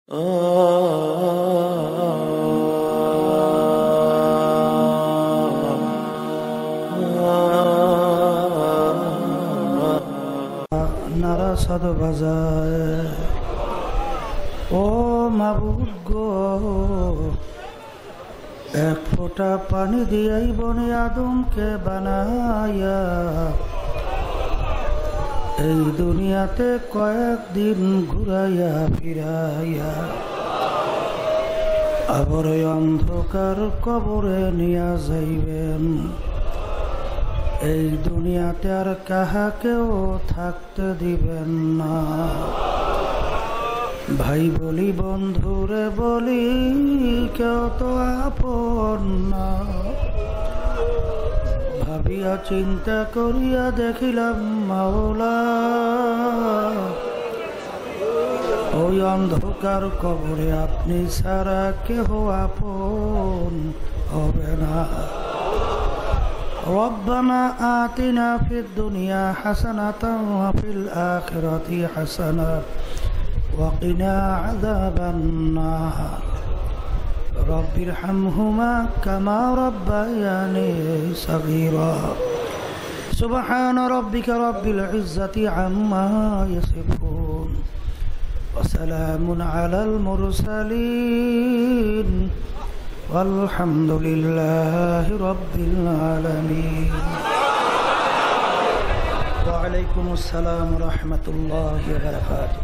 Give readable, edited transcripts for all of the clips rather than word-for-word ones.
নারা সাদ বাজায় ও মাবুদ গো, এক ফোঁটা পানি দিয়াই বনে আদমকে বানাইয়া এই দুনিয়াতে কয়েকদিন ঘুরাইয়া ফিরাইয়া আবার ওই অন্ধকার কবরে নিয়া যাইবেন। এই দুনিয়াতে আর কাহাকেও থাকতে দিবেন না। ভাই বলি বন্ধুরে বলি কেউ তো আপন না। ভাবিয়া চিন্তা করিয়া দেখিলাম মাওলা, ওই অন্ধকার কবরে আপনি ছাড়া কেহ আপন হবে না। রব্বানা আতিনা ফিদ দুনিয়া হাসানাতাও ওয়া ফিল আখিরাতি হাসানাতাও ওয়া কিনা আযাবান নার। রব্বিরহামহুমা কামা রাব্বায়ানি সগীরা। সুবহান রাব্বিকা রাব্বিল ইজ্জাতি আম্মা ইয়াসিফুন ওয়া সালামুন আলাল মুরসালিন walhamdulillahi rabbil alamin. Wa alaikumus salam wa rahmatullahi wa barakatuh.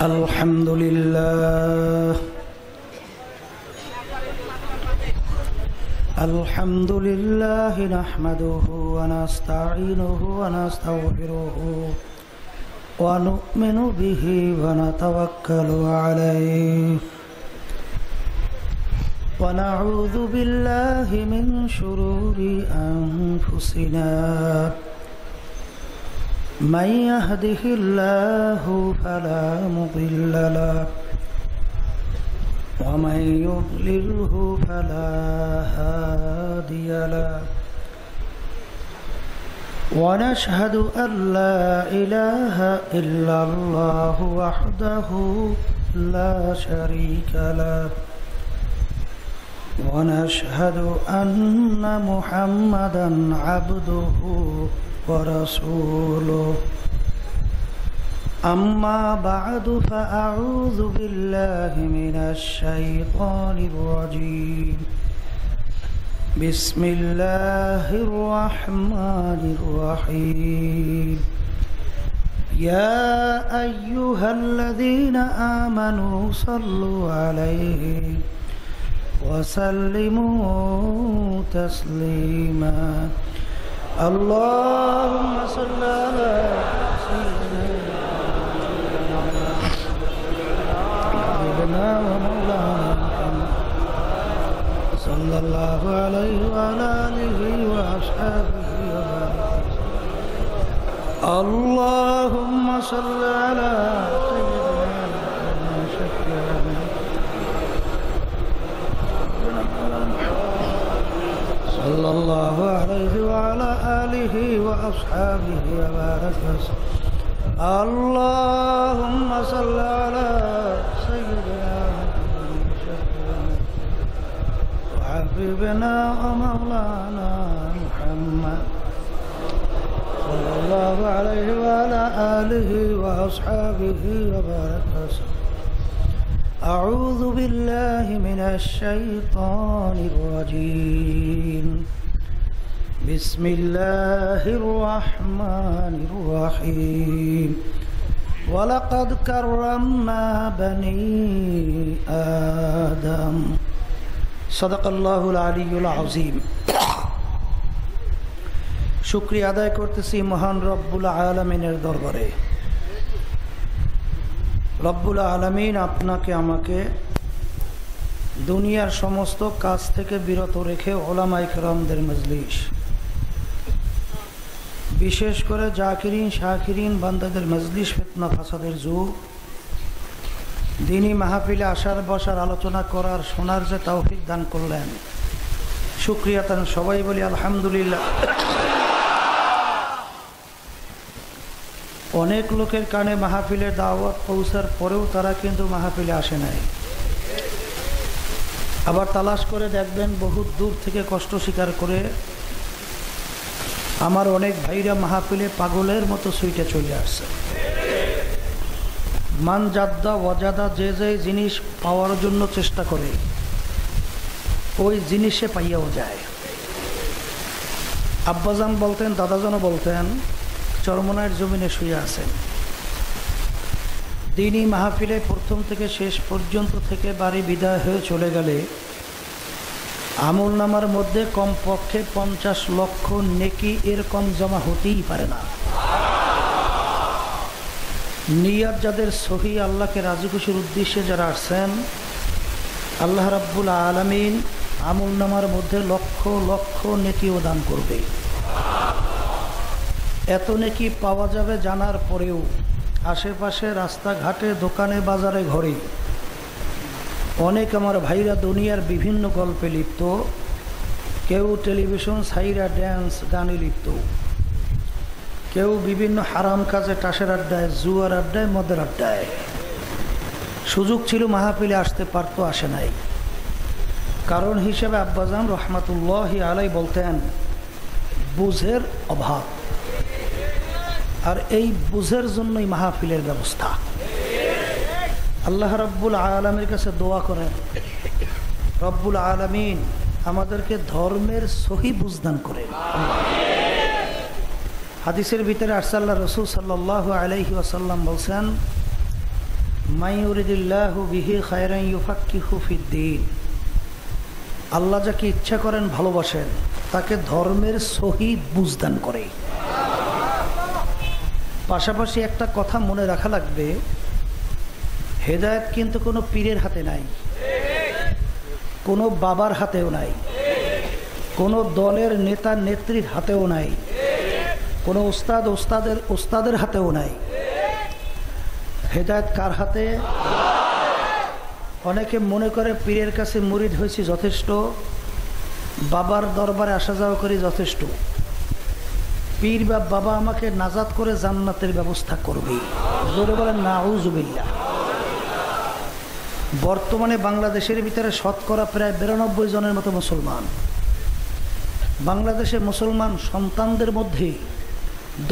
Alhamdulillah, alhamdulillah nahmaduhu wa nasta'inuhu wa nastaghfiruhu wa nu'minu bihi wa natawakkalu alayhi wa na'udhu billahi min shururi anfusina man yahdihillahu fala mudilla lahu wa man yudlilhu fala hadiya lahu. ونشهد أن لا إله إلا الله وحده لا شريك له ونشهد أن محمدا عبده ورسوله. أما بعد فأعوذ بالله من الشيطان الرجيم. بسم الله الرحمن الرحيم. يا أيها الذين آمنوا صلوا عليه وسلموا تسليما. اللهم صل على سيدنا حبيبنا ومولانا صلى الله عليه وعلى آله وأصحابه وبارك. اللهم صل على سيدنا شفيعنا صلى الله عليه وعلى آله وأصحابه وبارك. اللهم صل على سيدنا حبيبنا ومولانا محمد صلى الله عليه وعلى آله وأصحابه وبارك. أعوذ بالله من الشيطان الرجيم. بسم الله الرحمن الرحيم. ولقد كرمنا بني آدم. সাদাকাল্লাহুল আলিয়্যুল আযীম। শুকরিয়া আদায় করতেছি মহান রব্বুল আলামিনের দরবারে। রব্বুল আলামিন আপনাকে আমাকে দুনিয়ার সমস্ত কাজ থেকে বিরত রেখে উলামায়ে কেরামদের মজলিস, বিশেষ করে জাকিরিন শাকিরিন বান্দাদের মজলিস ফিতনা ফাসাদের যুগ, দিনী মাহফিলে আসার বসার আলোচনা করার শোনার যে তৌফিক দান করলেন, শুকরিয়া তান সবাই বলি আলহামদুলিল্লাহ। অনেক লোকের কানে মাহফিলের দাওয়াত পৌঁছার পরেও তারা কিন্তু মাহফিলে আসে নাই। আবার তালাশ করে দেখবেন বহুত দূর থেকে কষ্ট স্বীকার করে আমার অনেক ভাইরা মাহফিলে পাগলের মতো সুইটে চলে আসছে। মান জাদ্দা ওয়াজাদা, যে যে জিনিস পাওয়ার জন্য চেষ্টা করে ওই জিনিসে পাইয়াও যায়। আব্বাজান বলতেন, দাদাজানও বলতেন, চরমনায়ের জমিনে শুয়ে আছেন। দিনই মাহফিলে প্রথম থেকে শেষ পর্যন্ত থেকে বাড়ি বিদায় হয়ে চলে গেলে আমল নামার মধ্যে কমপক্ষে 50 লক্ষ নেকি এরকম জমা হতেই পারে না। নিয়াত যাদের সহি, আল্লাহকে রাজি খুশির উদ্দেশ্যে যারা আসছেন, আল্লাহ রাব্বুল আলামিন আমল নামার মধ্যে লক্ষ লক্ষ নেকিও দান করবে। এত নেকি পাওয়া যাবে জানার পরেও আশেপাশে রাস্তাঘাটে, দোকানে, বাজারে, ঘরে অনেক আমার ভাইরা দুনিয়ার বিভিন্ন গল্পে লিপ্ত, কেউ টেলিভিশন সাইরা ড্যান্স গানে লিপ্ত, কেউ বিভিন্ন হারাম কাজে, টাসের আড্ডায়, জুয়ার আড্ডায়, মদের আড্ডায়। সুযোগ ছিল মাহফিলে আসতে পারতো, আসে নাই। কারণ হিসেবে আব্বাজান রহমাতুল্লাহি আলাই বলতেন বুঝের অভাব, আর এই বুঝের জন্যই মাহফিলের ব্যবস্থা। আল্লাহ রব্বুল আলামিনের কাছে দোয়া করেন, রব্বুল আলামিন আমাদেরকে ধর্মের সহি বুঝদান করেন। হাদিসের ভিতরে আল্লাহ রাসূল সাল্লাল্লাহু আলাইহি ওয়াসাল্লাম বলছেন, মান ইউরিদিল্লাহু বিহি খায়রান ইউফাক্কিহু ফিদ্দীন। আল্লাহ যাকে ইচ্ছা করেন, ভালোবাসেন, তাকে ধর্মের সহি বুঝদান করে। পাশাপাশি একটা কথা মনে রাখা লাগবে, হেদায়েত কিন্তু কোনো পীরের হাতে নাই, কোনো বাবার হাতেও নাই, কোনো দলের নেতা নেত্রীর হাতেও নাই, কোনো ওস্তাদের হাতেও নাই। হেদায়েত কার হাতে? অনেকে মনে করে পীরের কাছে মুরিদ হয়েছি যথেষ্ট, বাবার দরবারে আসা যাওয়া করি যথেষ্ট, পীর বা বাবা আমাকে নাজাত করে জান্নাতের ব্যবস্থা করবে। জোরে বলেন নাউজুবিল্লাহ। বর্তমানে বাংলাদেশের ভিতরে শতকরা প্রায় 92 জনের মতো মুসলমান। বাংলাদেশে মুসলমান সন্তানদের মধ্যে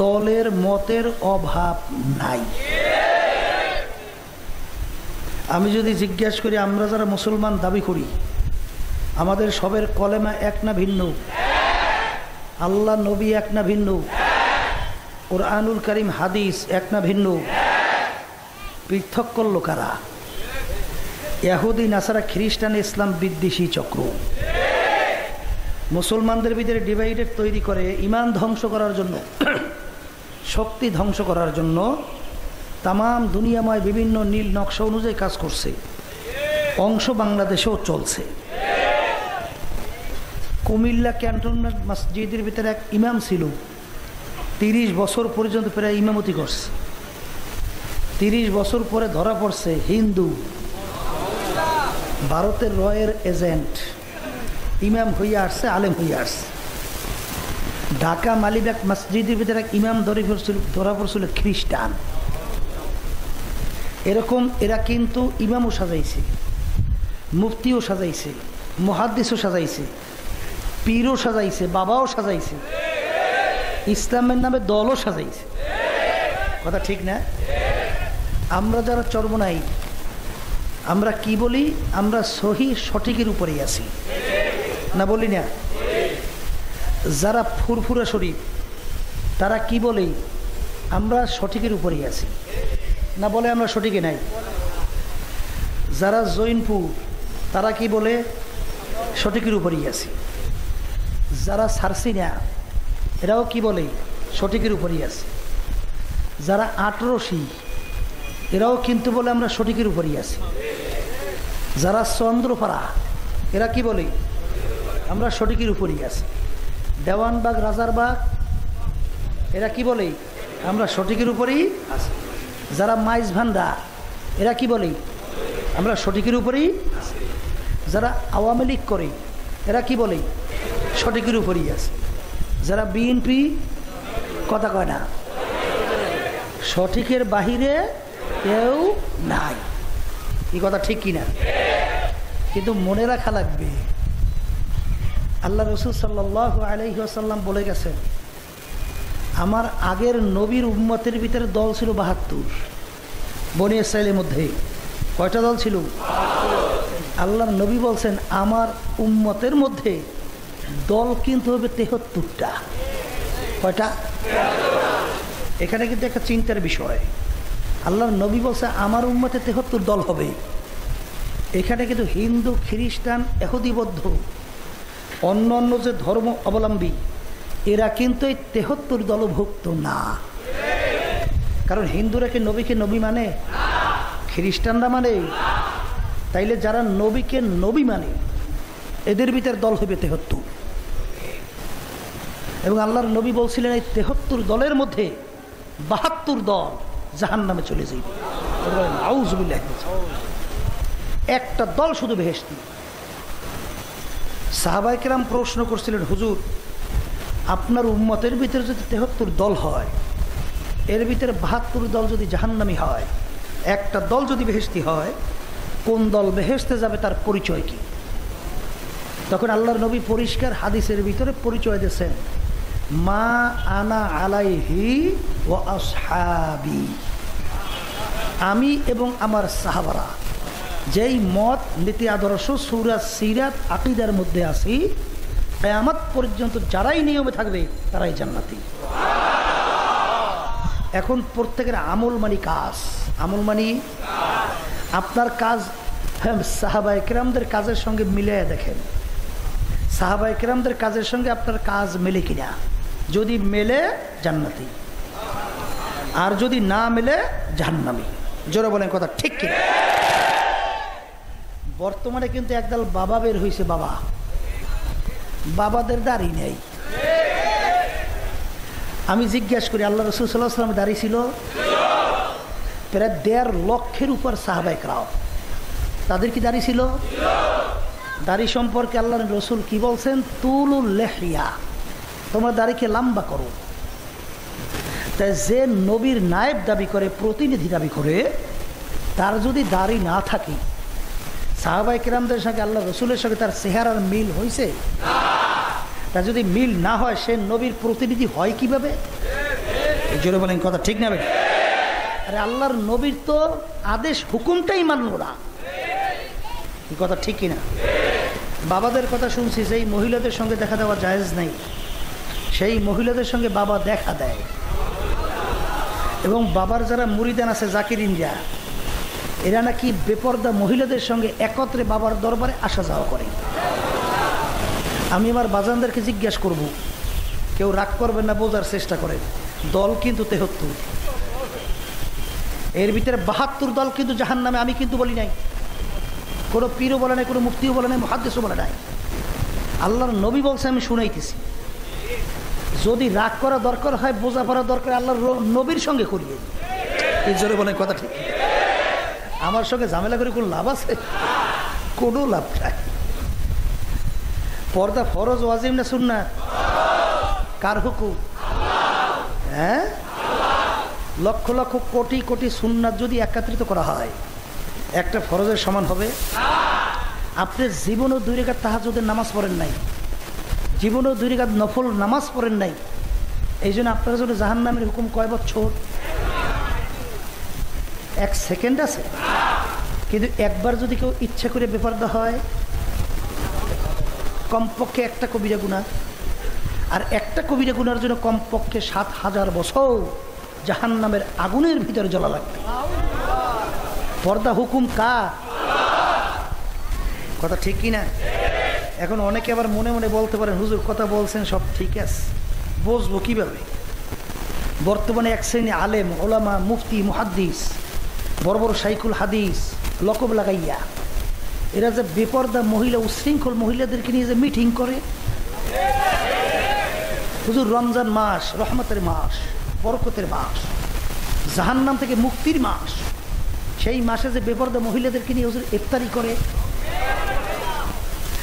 দলের মতের অভাব নাই। আমি যদি জিজ্ঞাসা করি, আমরা যারা মুসলমান দাবি করি, আমাদের সবের কলেমা এক না ভিন্ন? আল্লাহ নবী এক না ভিন্ন? কুরআনুল কারীম হাদিস এক না ভিন্ন? পৃথক করল কারা? ইহুদি, নাসারা, খ্রিস্টান, ইসলাম বিদ্বেষী চক্র মুসলমানদের ভিতরে ডিভাইডেড তৈরি করে ঈমান ধ্বংস করার জন্য, শক্তি ধ্বংস করার জন্য তাম দুনিয়াময় বিভিন্ন নীল নকশা অনুযায়ী কাজ করছে। অংশ বাংলাদেশেও চলছে। কুমিল্লা ক্যান্টনমেন্ট মসজিদের ভিতরে এক ইমাম ছিল, 30 বছর পর্যন্ত প্রায় ইমামতি করছে। 30 বছর পরে ধরা পড়ছে হিন্দু, ভারতের রয়ের এজেন্ট, ইমাম হইয়া আসছে, আলেম হইয়া আসছে। ঢাকা মালিবাগ মসজিদের ভিতরে এক ইমাম ধরা পড়ছিল খ্রিস্টান। এরকম এরা কিন্তু ইমামও সাজাইছে, মুফতিও সাজাইছে, মুহাদ্দিসও সাজাইছে, পীরও সাজাইছে, বাবাও সাজাইছে, ইসলামের নামে দলও সাজাইছে। কথা ঠিক না? আমরা যারা চরমনাই, আমরা কি বলি? আমরা সহি সঠিকের উপরেই আছি, না বলি না? যারা ফুরফুরা শরীফ, তারা কি বলে? আমরা সঠিকের উপরেই আছি, না বলে আমরা সঠিকে নাই? যারা জৈনপুর, তারা কি বলে? সঠিকের উপরেই আছি। যারা সারসিনা, এরাও কি বলে? সঠিকের উপরেই আছে। যারা আটরশি, এরাও কিন্তু বলে আমরা সঠিকের উপরেই আছি। যারা চন্দ্রপাড়া, এরা কি বলে? আমরা সঠিকের উপরেই আছি। দেওয়ানবাগ, রাজারবাগ, এরা কি বলে? আমরা সঠিকের উপরেই আছি। যারা মাইজ ভান্ডা, এরা কি বলে? আমরা সঠিকের উপরেই আছি। যারা আওয়ামী লীগ করে, এরা কি বলে? সঠিকের উপরেই আছে। যারা বিএনপি, কথা কয় না, সঠিকের বাহিরে কেউ নাই। এই কথা ঠিক কিনা? কিন্তু মনে রাখা লাগবে, আল্লাহ রসুল সাল্লাল্লাহু আলাইহি ওয়াসাল্লাম বলে গেছেন, আমার আগের নবীর উম্মতের ভিতরে দল ছিল ৭২। বনি ইসরাইলের মধ্যে কয়টা দল ছিল? আল্লাহর নবী বলছেন আমার উম্মতের মধ্যে দল কিন্তু হবে ৭৩টা। কয়টা? এখানে কিন্তু একটা চিন্তার বিষয়। আল্লাহর নবী বলছে আমার উম্মতে ৭৩ দল হবে। এখানে কিন্তু হিন্দু, খ্রিস্টান, ইহুদি, বৌদ্ধ, অন্য অন্য যে ধর্ম অবলম্বী এরা কিন্তু এই ৭৩ দলভুক্ত না। কারণ হিন্দুরা কি নবীকে নবী মানে? খ্রিস্টানরা মানে? তাইলে যারা নবীকে নবী মানে এদের ভিতর দল হবে ৭৩। এবং আল্লাহর নবী বলছিলেন এই ৭৩ দলের মধ্যে ৭২ দল জাহান্নামে চলে যাইবে। আউযুবিল্লাহ। একটা দল শুধু বেহেশতি। সাহাবায়ে কেরাম প্রশ্ন করছিলেন, হুজুর আপনার উম্মতের ভিতরে যদি ৭৩ দল হয়, এর ভিতরে ৭২ দল যদি জাহান্নামী হয়, একটা দল যদি বেহেশতি হয়, কোন দল বেহেশতে যাবে তার পরিচয় কি? তখন আল্লাহর নবী পরিষ্কার হাদিসের ভিতরে পরিচয় দিয়েছেন, মা আনা আলাইহি ওয়া আসহাবি, আমি এবং আমার সাহাবারা যেই মত, নীতি, আদর্শ, সূরা, সিরাত, আকীদার মধ্যে আছি, কিয়ামত পর্যন্ত যারাই নিয়মে থাকবে তারাই জান্নাতি। এখন প্রত্যেকের আমল মানি কাজ, আমল মানি আপনার কাজ। সাহাবায়ে কেরামদের কাজের সঙ্গে মিলিয়ে দেখেন, সাহাবায়ে কেরামদের কাজের সঙ্গে আপনার কাজ মেলে কিনা। যদি মেলে জান্নাতি, আর যদি না মেলে জাহান্নামী। জোরে বলেন কথা ঠিক কিনা? বর্তমানে কিন্তু একদল বাবা বের হয়েছে, বাবা, বাবাদের দাড়ি নেই। আমি জিজ্ঞাসা করি, আল্লাহ রাসূল সাল্লাল্লাহু আলাইহি ওয়াসাল্লামের দাড়ি ছিল? প্রায় ১.৫ লক্ষের উপর সাহাবায়ে কেরাম, তাদের কি দাড়ি ছিল? দাড়ি সম্পর্কে আল্লাহর রাসূল কি বলছেন? তুলুল লিহইয়া, তোমরা দাড়িকে লম্বা করো। তাই যে নবীর নায়েব দাবি করে, প্রতিনিধি দাবি করে, তার যদি দাড়ি না থাকে, সাহাবায়ে কেরামদের সঙ্গে আল্লাহ রসুলের সঙ্গে তার চেহারার মিল হয়েছে? তার যদি মিল না হয়, সে নবীর প্রতিনিধি হয় কিভাবে? জোরে বলেন কথা ঠিক না? আরে আল্লাহর নবীর তো আদেশ হুকুমটাই মানল না। এই কথা ঠিক কিনা? বাবাদের কথা শুনছি, যেই মহিলাদের সঙ্গে দেখা দেওয়া জায়েজ নেই, সেই মহিলাদের সঙ্গে বাবা দেখা দেয়। এবং বাবার যারা মুরিদান আছে, জাকিরিনরা, এরা নাকি বেপরদা মহিলাদের সঙ্গে একত্রে বাবার দরবারে আসা যাওয়া করে। আমি আমার বাজানদেরকে জিজ্ঞাসা করব, কেউ রাগ করবেন না, বোঝার চেষ্টা করেন। দল কিন্তু ৭৩, এর ভিতরে ৭২ দল কিন্তু জাহান্নামে। আমি কিন্তু বলি নাই, কোনো পীরও বলে নাই, কোনো মুফতিও বলে নাই, মুহাদ্দিসও বলে নাই। আল্লাহর নবী বলছে, আমি শুনাইতেছি। যদি রাগ করা দরকার হয়, বোঝা পড়া দরকার, আল্লাহর নবীর সঙ্গে করিয়ে। এই জোরে বলেন কথা ঠিক? আমার সঙ্গে ঝামেলা করে কোনো লাভ আছে? কোনো লাভ নাই। পর্দা ফরজ, ওয়াজিব না সুন্নাত? কার হুকুম? হ্যাঁ, লক্ষ লক্ষ কোটি কোটি সুন্নাত যদি একত্রিত করা হয়, একটা ফরজের সমান হবে? আপনি জীবনও 2 রাকাত তাহাজ্জুদের নামাজ পড়েন নাই, জীবনেও 2 রাকাত নফল নামাজ পড়েন নাই, এই জন্য আপনার জন্য জাহান্নামের হুকুম কয় বছর? 1 সেকেন্ড আছে। কিন্তু একবার যদি কেউ ইচ্ছা করে বেপরদা হয়, কমপক্ষে একটা কবিরা গুনাহ, আর একটা কবিরা গুনার জন্য কমপক্ষে ৭,০০০ বছর জাহান্নামের আগুনের ভিতরে জ্বলা লাগবে। পর্দা হুকুম কার? কথা ঠিক কিনা? এখন অনেকে আবার মনে মনে বলতে পারেন, হুজুর কথা বলছেন সব ঠিক আছে, বুঝবো কিভাবে? বর্তমানে এক শ্রেণী আলেম, ওলামা, মুফতি, মুহাদ্দিস, বড় বড় শাইখুল হাদিস লকব লাগাইয়া, এরা যে বেপরদা মহিলা, উশৃঙ্খল মহিলাদেরকে নিয়ে যে মিটিং করে। হুজুর রমজান মাস রহমতের মাস, বরকতের মাস, জাহান্নাম থেকে মুক্তির মাস, সেই মাসে যে বেপরদা মহিলাদেরকে নিয়ে হুজুর ইফতারি করে।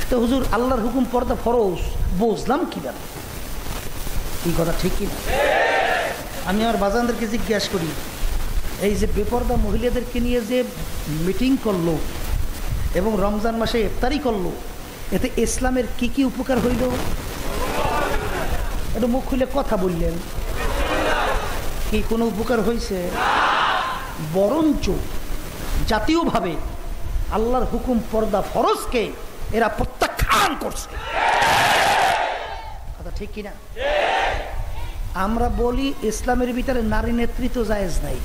তো হুজুর আল্লাহর হুকুম পর্দা ফরজ, বুঝলাম কিভাবে? এই কথা ঠিক কিনা? আমি আমার বাজানদেরকে জিজ্ঞাসা করি, এই যে বেপরদা মহিলাদেরকে নিয়ে যে মিটিং করলো এবং রমজান মাসে ইফতারি করলো, এতে ইসলামের কি কি উপকার হইল? একটু মুখ খুলে কথা বললেন। কি কোনো উপকার হয়েছে? বরঞ্চ জাতীয়ভাবে আল্লাহর হুকুম পর্দা ফরজকে এরা প্রত্যাখ্যান করছে। কথা ঠিক কিনা? আমরা বলি ইসলামের ভিতরে নারী নেতৃত্ব জায়েজ নাই।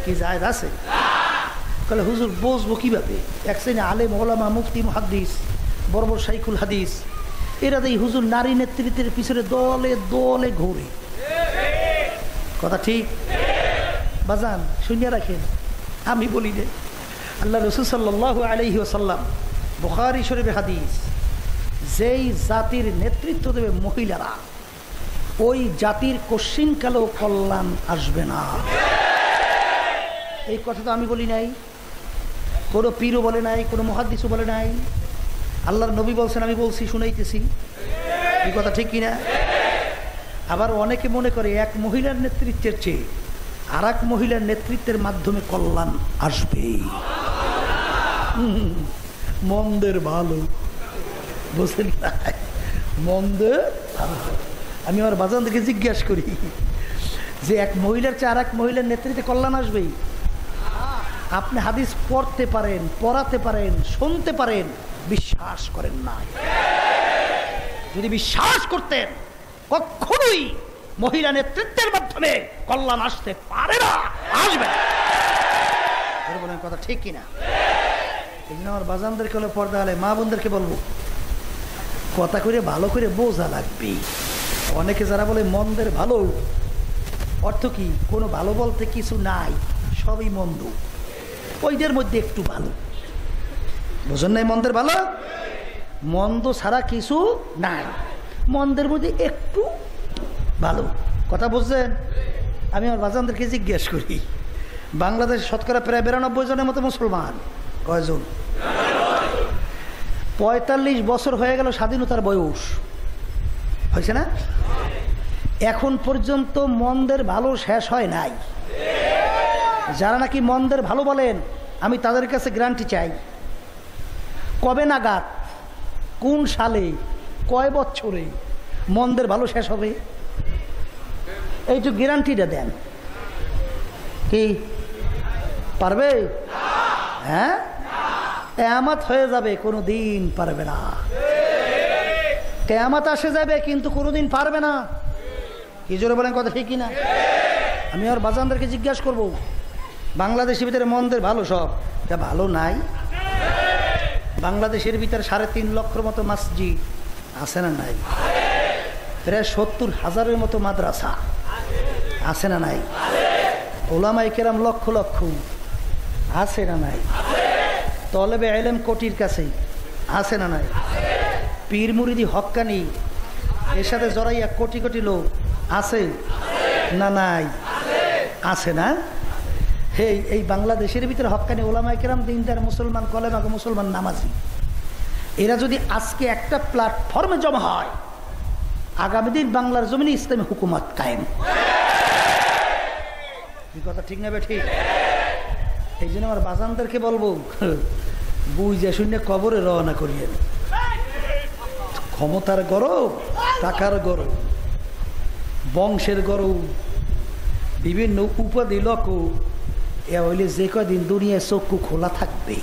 কি জায়েজ আছে? তাহলে হুজুর বুঝবো কিভাবে? এক শ্রেণী আলেম ওলামা মুফতি মুহাদ্দিস বড় বড় শাইখুল হাদিস এরা দেই হুজুর নারী নেতৃত্বের পিছনে দলে দলে ঘুরে। কথা ঠিক? বাজান শুনিয়া রাখেন, আমি বলি যে আল্লাহ রাসূল সাল্লাল্লাহু আলাইহি ওয়াসাল্লাম, বুখারী শরীফের হাদিস, যেই জাতির নেতৃত্ব দেবে মহিলারা, ওই জাতির কশ্চিনকালেও কল্যাণ আসবে না। এই কথা তো আমি বলি নাই, কোনো পীরও বলে নাই, কোনো মুহাদ্দিসও বলে নাই, আল্লাহর নবী বলছেন, আমি বলছি, শুনাইতেছি। এই কথা ঠিক কিনা? আবার অনেকে মনে করে এক মহিলার নেতৃত্বের চেয়ে আর এক মহিলার নেতৃত্বের মাধ্যমে কল্যাণ আসবে। মন্দের ভালো বুঝলেন না? মন্দের ভালো। আমি আমার বাজান থেকে জিজ্ঞাসা করি যে এক মহিলার চেয়ে আর এক মহিলার নেতৃত্বে কল্যাণ আসবেই? আপনি হাদিস পড়তে পারেন, পড়াতে পারেন, শুনতে পারেন, বিশ্বাস করেন না। যদি বিশ্বাস করতেন, কখনোই মহিলা নেতৃত্বের মাধ্যমে কল্যাণ আসতে পারে না, আসবে না। বলেন কথা ঠিক কিনা? এই জন্য আমার বাজানদেরকে হলো পর্দা হলে মা বোনদেরকে বলবো, কথা করে ভালো করে বোঝা লাগবে। অনেকে যারা বলে মন্দের ভালো, অর্থ কি? কোনো ভালো বলতে কিছু নাই, সবই মন্দ, ওইদের মধ্যে একটু ভালো। বুঝেন নাই? মন্দের ভালো, মন্দ ছাড়া কিছু নাই, মন্দের মধ্যে একটু ভালো। কথা বুঝছেন? আমি আমার বাজানদেরকে জিজ্ঞেস করি, বাংলাদেশ শতকরা প্রায় 92 জনের মতো মুসলমান। কয়জন? 45 বছর হয়ে গেল স্বাধীনতার বয়স, হয়েছে না? এখন পর্যন্ত মন্দের ভালো শেষ হয় নাই। যারা নাকি মন্দের ভালো বলেন, আমি তাদের কাছে গ্যারান্টি চাই, কবে নাগাদ, কোন সালে, কয় বছরে মন্দের ভালো শেষ হবে? এইটুকু গ্যারান্টিটা দেন। কি পারবে? হ্যাঁ, কিয়ামত হয়ে যাবে, কোনো দিন পারবে না। কিয়ামত আসে যাবে, কিন্তু কোনোদিন পারবে না। কি জোরে বলেন কথা ঠিক কিনা? আমি আর বাজানদেরকে জিজ্ঞাসা করবো, বাংলাদেশের ভিতরে মন্দের ভালো সব ভালো নাই? বাংলাদেশের ভিতরে 3.5 লক্ষের মতো মসজিদ আছে না নাই? প্রায় 70,000-এর মতো মাদ্রাসা আছে না নাই? ওলামায়ে কেরাম লক্ষ লক্ষ আছে না নাই? তলেবে ইলম কোটির কাছে আছে না নাই? পীর মুরিদি হক্কানি এর সাথে জড়াইয়া কোটি কোটি লোক আছে না নাই? আছে না? এই বাংলাদেশের ভিতরে হক্কানি ওলামায়ে কেরাম, দিনদার মুসলমান, কলেমাকে মুসলমান, নামাজি, এরা যদি আজকে একটা প্ল্যাটফর্মে জমা হয়, আগামী দিন বাংলার জমিনে ইসলামী হুকুমত কায়েম। এই কথা ঠিক না? ঠিক। এই জন্য আমার বাজানদেরকে বলবো, বুঝে শুনে কবরে রওনা করিয়েন। ক্ষমতার গরব, টাকার গরব, বংশের গরব, বিভিন্ন উপাধি লোক, এ হইলে যে কদিন দুনিয়ায় চক্ষু খোলা থাকবে,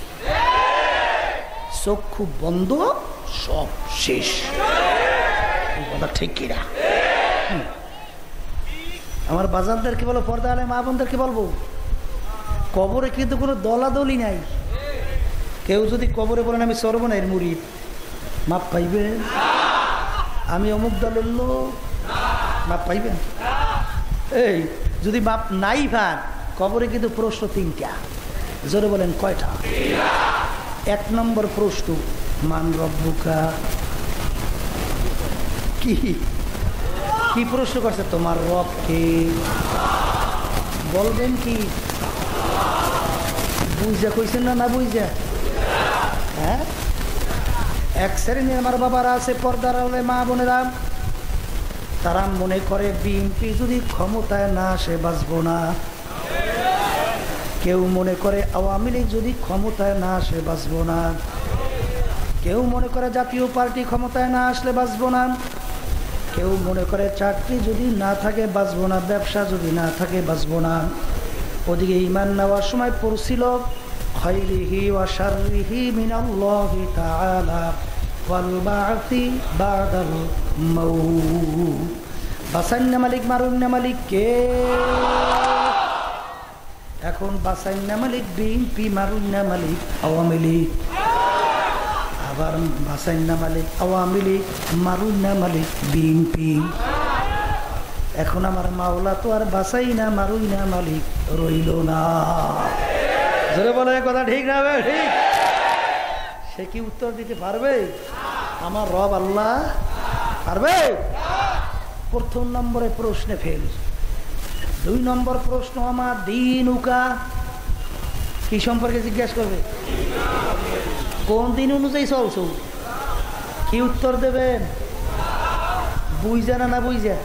চক্ষু বন্ধ সব শেষ। কথা ঠিক কিনা? আমার বাজানদেরকে বলো, পর্দা আলে মা বোনদেরকে বলবো, কবরে কিন্তু কোনো দলাদলি নাই। কেউ যদি কবরে বলেন আমি সর্বনাইয়ের মুরিদ, মাপ পাইবেন? আমি অমুক দলের লোক, মাপ পাইবেন? এই যদি মাপ নাই ভান, কবরে কিন্তু প্রশ্ন 3টা। জোরে বলেন কয়টা? 1 নম্বর প্রশ্ন, মান রব্বুকা। কি কি প্রশ্ন করছে? তোমার রব কে? বলবেন কি? বুঝা কইছেন না? না বুঝা? হ্যাঁ, এক শ্রেণী আমার বাবারা আছে, পর্দার আলে মা বোনেরা, তারা মনে করে বিএনপি যদি ক্ষমতায় না আসে বাঁচব না। কেউ মনে করে আওয়ামী লীগ যদি ক্ষমতায় না আসে বাঁচব না। কেউ মনে করে জাতীয় পার্টি ক্ষমতায় না আসলে বাঁচব না। কেউ মনে করে চাকরি যদি না থাকে বাঁচব না, ব্যবসা যদি না থাকে বাঁচব না। ওদিকে ঈমান নেওয়ার সময় পড়ছিল খায়রিহি ওয়া শাররিহি মিনাল্লাহি তাআলা ওয়াল বা'থি বা'দাল মাউত। বাসাইন্না মালিক মারুন্না মালিক কে? এখন বাসাইন্না মালিক বিএনপি, মারুন্না মালিক আওয়ামী লীগ। আবার বাসাইন্না মালিক আওয়ামী লীগ, মারুন্না মালিক বিএনপি। এখন আমার মাওলা তো আর বাসাইনা মারুইনা মালিক রইল না। জোরে বলে কথা ঠিক না? ঠিক। সে কি উত্তর দিতে পারবে? আমার রব আল্লাহ পারবে? প্রথম নম্বরে প্রশ্নে ফেল। 2 নম্বর প্রশ্ন আমার দিন উকা কি সম্পর্কে জিজ্ঞাসা করবে? কোন দিন অনুযায়ী চলছো? কি উত্তর দেবেন? বুঝা না বুঝা?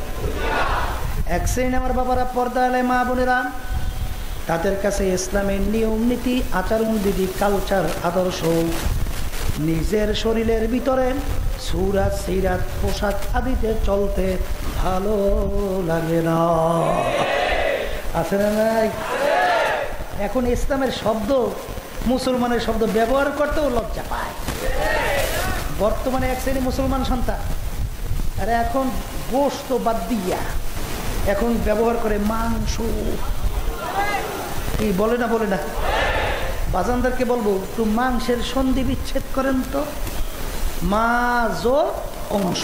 এক শ্রেণী আমার বাবারা, পর্দা আলায় মা বোনেরা, তাদের কাছে ইসলামের নিয়ম নীতি, আচরণ বিধি, কালচার, আদর্শ নিজের শরীরের ভিতরে সুরাত সিরাত পোশাক আদিতে চলতে ভালো লাগে না। আছে না নাই? এখন ইসলামের শব্দ, মুসলমানের শব্দ ব্যবহার করতেও লজ্জা পায়। বর্তমানে এক শ্রেণী মুসলমান সন্তান আর এখন গোশত বাদ দিয়া এখন ব্যবহার করে মাংস। কি বলে না? বলে না? বাজানদারকে বলবো একটু মাংসের সন্ধি বিচ্ছেদ করেন তো। মাছ অংশ,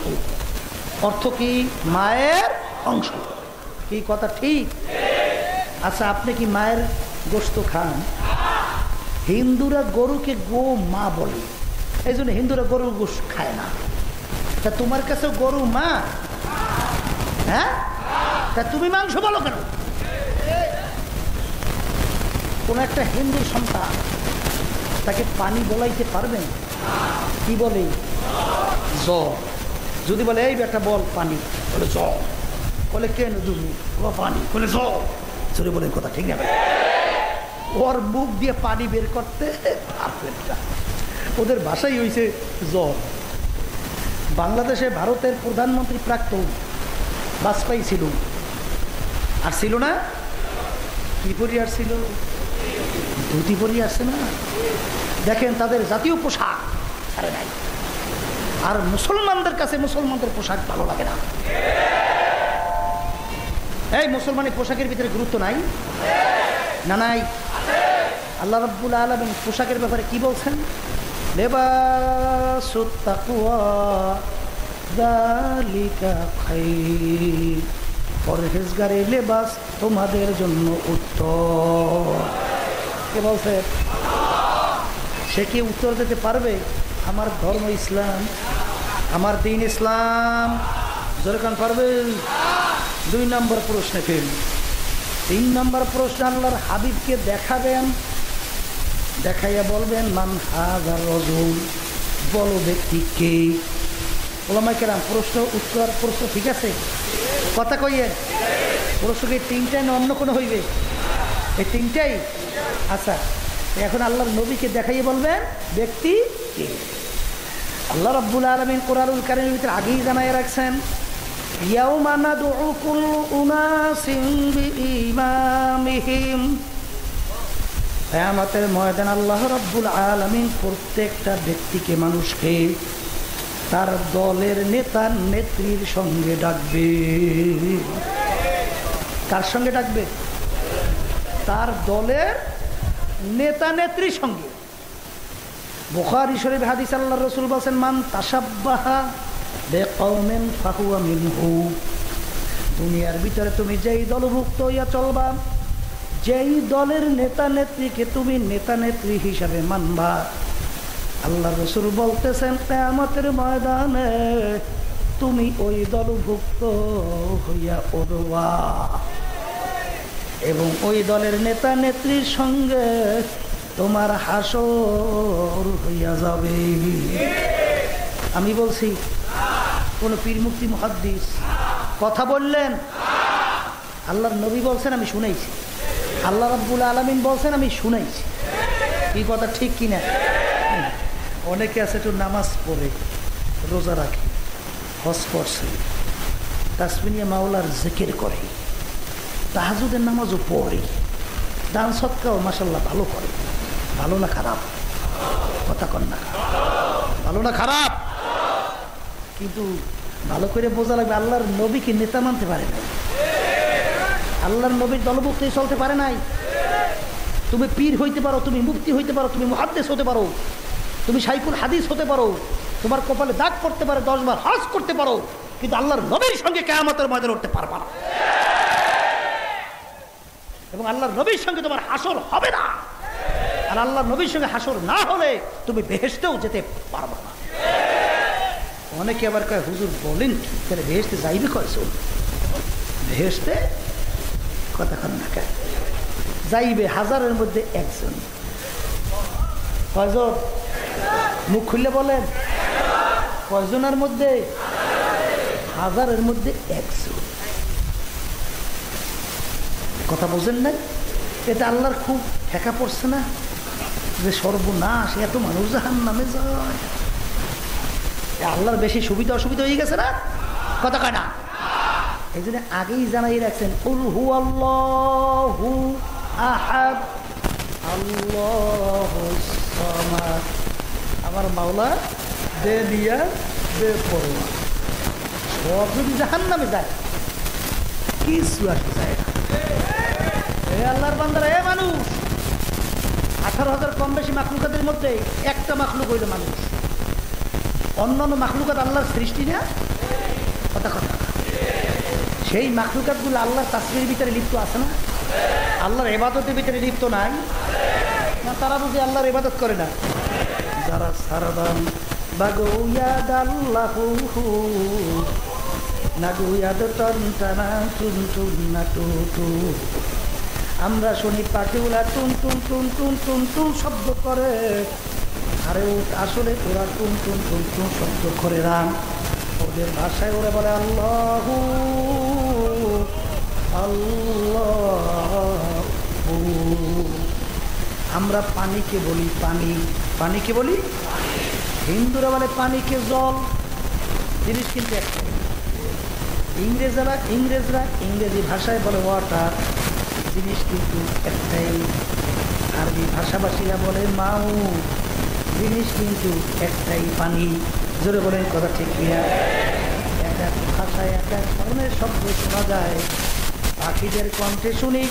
অর্থ কি? মায়ের অংশ। কি কথা ঠিক? আচ্ছা, আপনি কি মায়ের গোশত খান? হিন্দুরা গরুকে গো মা বলে, এই জন্য হিন্দুরা গরুর গোশত খায় না। তা তোমার কাছে গরু মা? হ্যাঁ, তা তুমি মাংস বলো কেন? কোন একটা হিন্দু সন্তান তাকে পানি বলাইতে পারবেন? কি বলে? জল। যদি বলে এই বেটা বল পানি, বলে জল। বলে কেন তুমি? পানি। বলে জল। চুরি বলে কথা ঠিক না? ওর মুখ দিয়ে পানি বের করতে পারবেন না। ওদের ভাষাই হয়েছে জল। বাংলাদেশে ভারতের প্রধানমন্ত্রী প্রাক্তন বাজপেয়ী ছিল, আর ছিল না? কি পরি আসছিল? ধুতি পরি আসছে না? দেখেন তাদের জাতীয় পোশাক ছাড়ে নাই। আর মুসলমানদের কাছে মুসলমানদের পোশাক ভালো লাগে না। এই মুসলমানের পোশাকের ভিতরে গুরুত্ব নাই না? নাই। আল্লাহ রাব্বুল আলামিন পোশাকের ব্যাপারে কি বলছেন? লিবাসুত তাকওয়া যালিকা খায়র। পরহেজগারের লেবাস তোমাদের জন্য উত্তম। কে বলছে? সে কি উত্তর দিতে পারবে? আমার ধর্ম ইসলাম, আমার দিন ইসলাম। যেরকম পারবে? 2 নম্বর প্রশ্নে ফেল। 3 নম্বর প্রশ্ন আল্লাহর হাবিবকে দেখাবেন, দেখাইয়া বলবেন মান হাযার রাজুল, বলো ব্যক্তি কে? ওলামায়ে কেরাম প্রশ্ন উত্তর প্রশ্ন ঠিক আছে? কথা কইয়েন। প্রশ্ন কি 3টাই না অন্য কোনো হইবে? এই 3টাই। আচ্ছা, এখন আল্লাহর নবীকে দেখাইয়ে বলবেন ব্যক্তি কে। আল্লাহ রাব্বুল আলামিন কোরআনুল কারীমের ভিতরে আগেই জানায় রাখছেন, ইয়াউমা নাদউ কুল্লু উনাসিন বিইমামিহিম। কিয়ামতের ময়দানে আল্লাহ রাব্বুল আলামিন প্রত্যেকটা ব্যক্তিকে, মানুষকে তার দলের নেতা নেত্রীর সঙ্গে ডাকবে। কার সঙ্গে ডাকবে? তার দলের নেতা নেত্রীর সঙ্গে। বুখারী শরীফ হাদিস আল্লাহর রাসূল বলেন, মান তাশাব্বাহা বিকওমিন ফাহুয়া মিনহু। দুনিয়ার ভিতরে তুমি যেই দলভুক্ত হইয়া চলবা, যেই দলের নেতা নেত্রীকে তুমি নেতা নেত্রী হিসাবে মানবা, আল্লাহর রাসূল বলতেছেন কিয়ামতের ময়দানে তুমি ওই দলভুক্ত হইয়া উঠবা এবং ওই দলের নেতা নেত্রীর সঙ্গে তোমার হাসর হইয়া যাবে। আমি বলছি, কোন পীর মুফতি মুহাদ্দিস কথা বললেন? আল্লাহর নবী বলছেন আমি শুনাইছি, আল্লাহ রাব্বুল আলামিন বলছেন আমি শুনাইছি। এই কথা ঠিক কিনা? অনেকে আছে একটু নামাজ পড়ে, রোজা রাখে, হজ করছে, তাসবিহ মাওলার জিকির করে, তাহাজ্জুদের নামাজও পড়ে, দান সদকাও মাশাআল্লাহ ভালো করে। ভালো না খারাপ? কথা কন না, ভালো না খারাপ? কিন্তু ভালো করে বোঝা লাগবে আল্লাহর নবীকে নেতা মানতে পারে নাই, আল্লাহর নবীর দলভুক্ত চলতে পারে নাই। তুমি পীর হইতে পারো, তুমি মুফতি হইতে পারো, তুমি মুহাদ্দিস হতে পারো, তুমি শাইখুল হাদিস হতে পারো, তোমার কপালে দাগ পড়তে পারে, 10 বার হজ করতে পারো, কিন্তু আল্লাহর নবীর সঙ্গে কিয়ামতের ময়দানে উঠতে পারবা না, এবং আল্লাহর নবীর সঙ্গে তোমার হাসর হবে না। আর আল্লাহর নবীর সঙ্গে হাসর না হলে তুমি বেহেশতেও যেতে পারবা না। অনেকে আবার কয় হুজুর বলেন কি, তাহলে বেহেশতে যাইবে কয়জন? বেহেশতে কথা কন না, যাইবে 1000-এর মধ্যে 1 জন। কয়জন? মুখ খুললে বলেন, কয়জনের মধ্যে? 1000-এর মধ্যে 1 জন। কথা বোঝেন নাই? এটা আল্লাহর খুব ঠেকা পড়ছে না যে সর্বনাশ, এত মানুষ জাহান্নামে যায়। আল্লাহর বেশি সুবিধা অসুবিধা হয়ে গেছে না? কথা কয় না? এই জন্য আগেই জানাই রাখছেন, কুল হুয়াল্লাহু আহাদ আল্লাহুস সামাদ। আমার মাওলা দে দিয়া দে পরোয়া, সব যদি জাহান্নামে যায় কিছু আসতে যায় না। আল্লাহর বান্দারা, এ মানুষ, 18,000 কম বেশি মাখলুকাতের মধ্যে একটা মাখলুক হইল মানুষ। অন্যান্য মাখলুকাত আল্লাহর সৃষ্টি না? কথা কথা। সেই মাখলুকাতগুলো আল্লাহর তাসবিহের ভিতরে লিপ্ত আছে না? আল্লাহর ইবাদতের ভিতরে লিপ্ত নাই না? তারা বুঝি আল্লাহর ইবাদত করে না? যারা সারদান বাগুয়াদ আল্লাহু নাগুয়াদ টানা টুন টুন না টু টু। আমরা শুনি পাখিগুলা টুন টুন টুন টুন টুন টুন শব্দ করে, আরে আসলে ওরা টুন টুন টুন টুন শব্দ করে না। ওদের ভাষায় ওরা বলে আল্লাহু আল্লাহু। আমরা পানিকে বলি পানি, পানিকে বলি, হিন্দুরা বলে পানিকে জল। জিনিস কিন্তু একটা। ইংরেজরা ইংরেজি ভাষায় বলে ওয়াটার, জিনিস কিন্তু একটাই। আরবি ভাষাভাষীরা বলে মাউ, জিনিস কিন্তু একটাই, পানি। জোরে বলেন কথা ঠিক কিনা? এক এক ভাষায় এক এক ধরনের শব্দ শোনা যায়। পাখিদের কণ্ঠে শুনি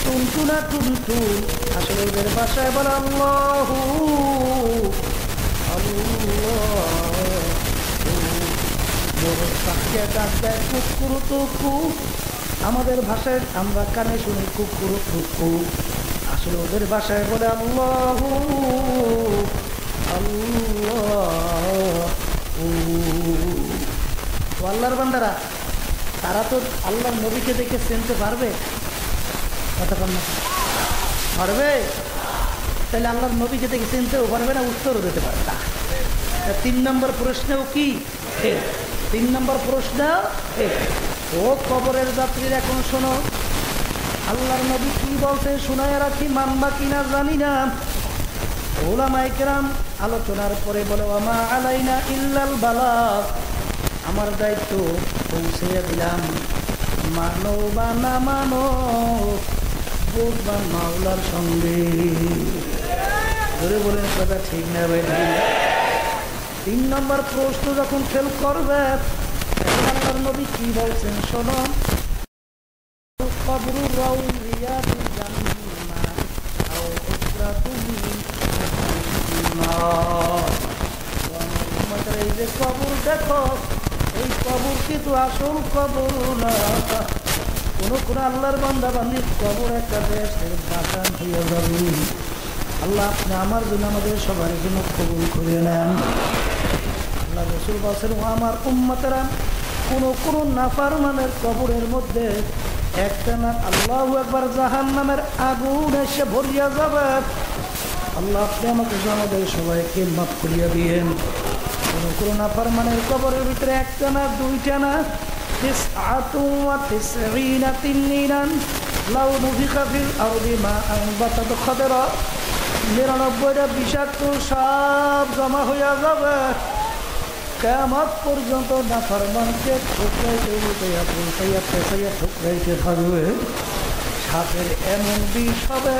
টুনটুনা টুনটুন, আসলে ওদের ভাষায় বলে আল্লাহু আল্লাহু। পাখিয়া ডাক দেয় কুকুরু টুকু, আমাদের ভাষায় আমরা কানে শুনি কুকুরু টুকু, আসলে ওদের ভাষায় বলে আল্লাহু আল্লাহু। আল্লাহর বান্দারা, তারা তো আল্লাহর নবীকে দেখে চিনতে পারবে? কথা বল না, পারবে? তাহলে আল্লাহর নবীকে দেখে চিনতেও পারবে না, উত্তরও দিতে পারবে না। 3 নম্বর প্রশ্নেও কি? 3 নম্বর প্রশ্ন, ও কবরের যাত্রীরা এখন শোনো, আল্লাহর নবী কি বলতে শোনায় রাখি, মানবা কিনা জানি না। উলামায়ে কেরাম আলোচনার পরে বলে ওমা আলাইনা ইল্লাল বালাগ, আমার দায়িত্ব পৌঁছে দিলাম। মানো বা না মানো, বুঝবান মাওলার সঙ্গে। ধরে বলেন কথা ঠিক না ভাই? 3 নম্বর প্রশ্ন যখন ফেল করবে, আল্লাহর নবী কি বলছেন শোনো, কবরুর রাউরিয়াতুল জান্নাহ আও উসরাতুন মিন নার। এই যে কবর দেখো, এই কবর কিন্তু আসল কবর না। কোন আল্লাহর বান্দা বান্দির কবর একটা দেশের বাগান হয়ে যাবে। আল্লাহ আপনি আমার জন্য, আমাদের সবার জন্য কবুল করে নেন। আল্লাহ রাসূল বলেন, ও আমার উম্মতেরা, কোন নাফরমানের কবরের মধ্যে একটা না আল্লাহু আকবার জাহান্নামের আগুন এসে ভরিয়া যাবে। আল্লাহ আপনি আমাকে আমাদের সবাইকে মাফ করিয়া দিয়েন। কোন নাফরমানের কবরের ভিতরে একটা না, দুইটা না, تسعة وتسعين تنينا لو نفخ في الأرض ما أنبتت خضرا 99টা বিষাক্ত সাপ জমা হইয়া যাবে কিয়ামত পর্যন্ত নাফরমানকে ঠুকরাইতে থাকবে। সাপের এমন বিষ হবে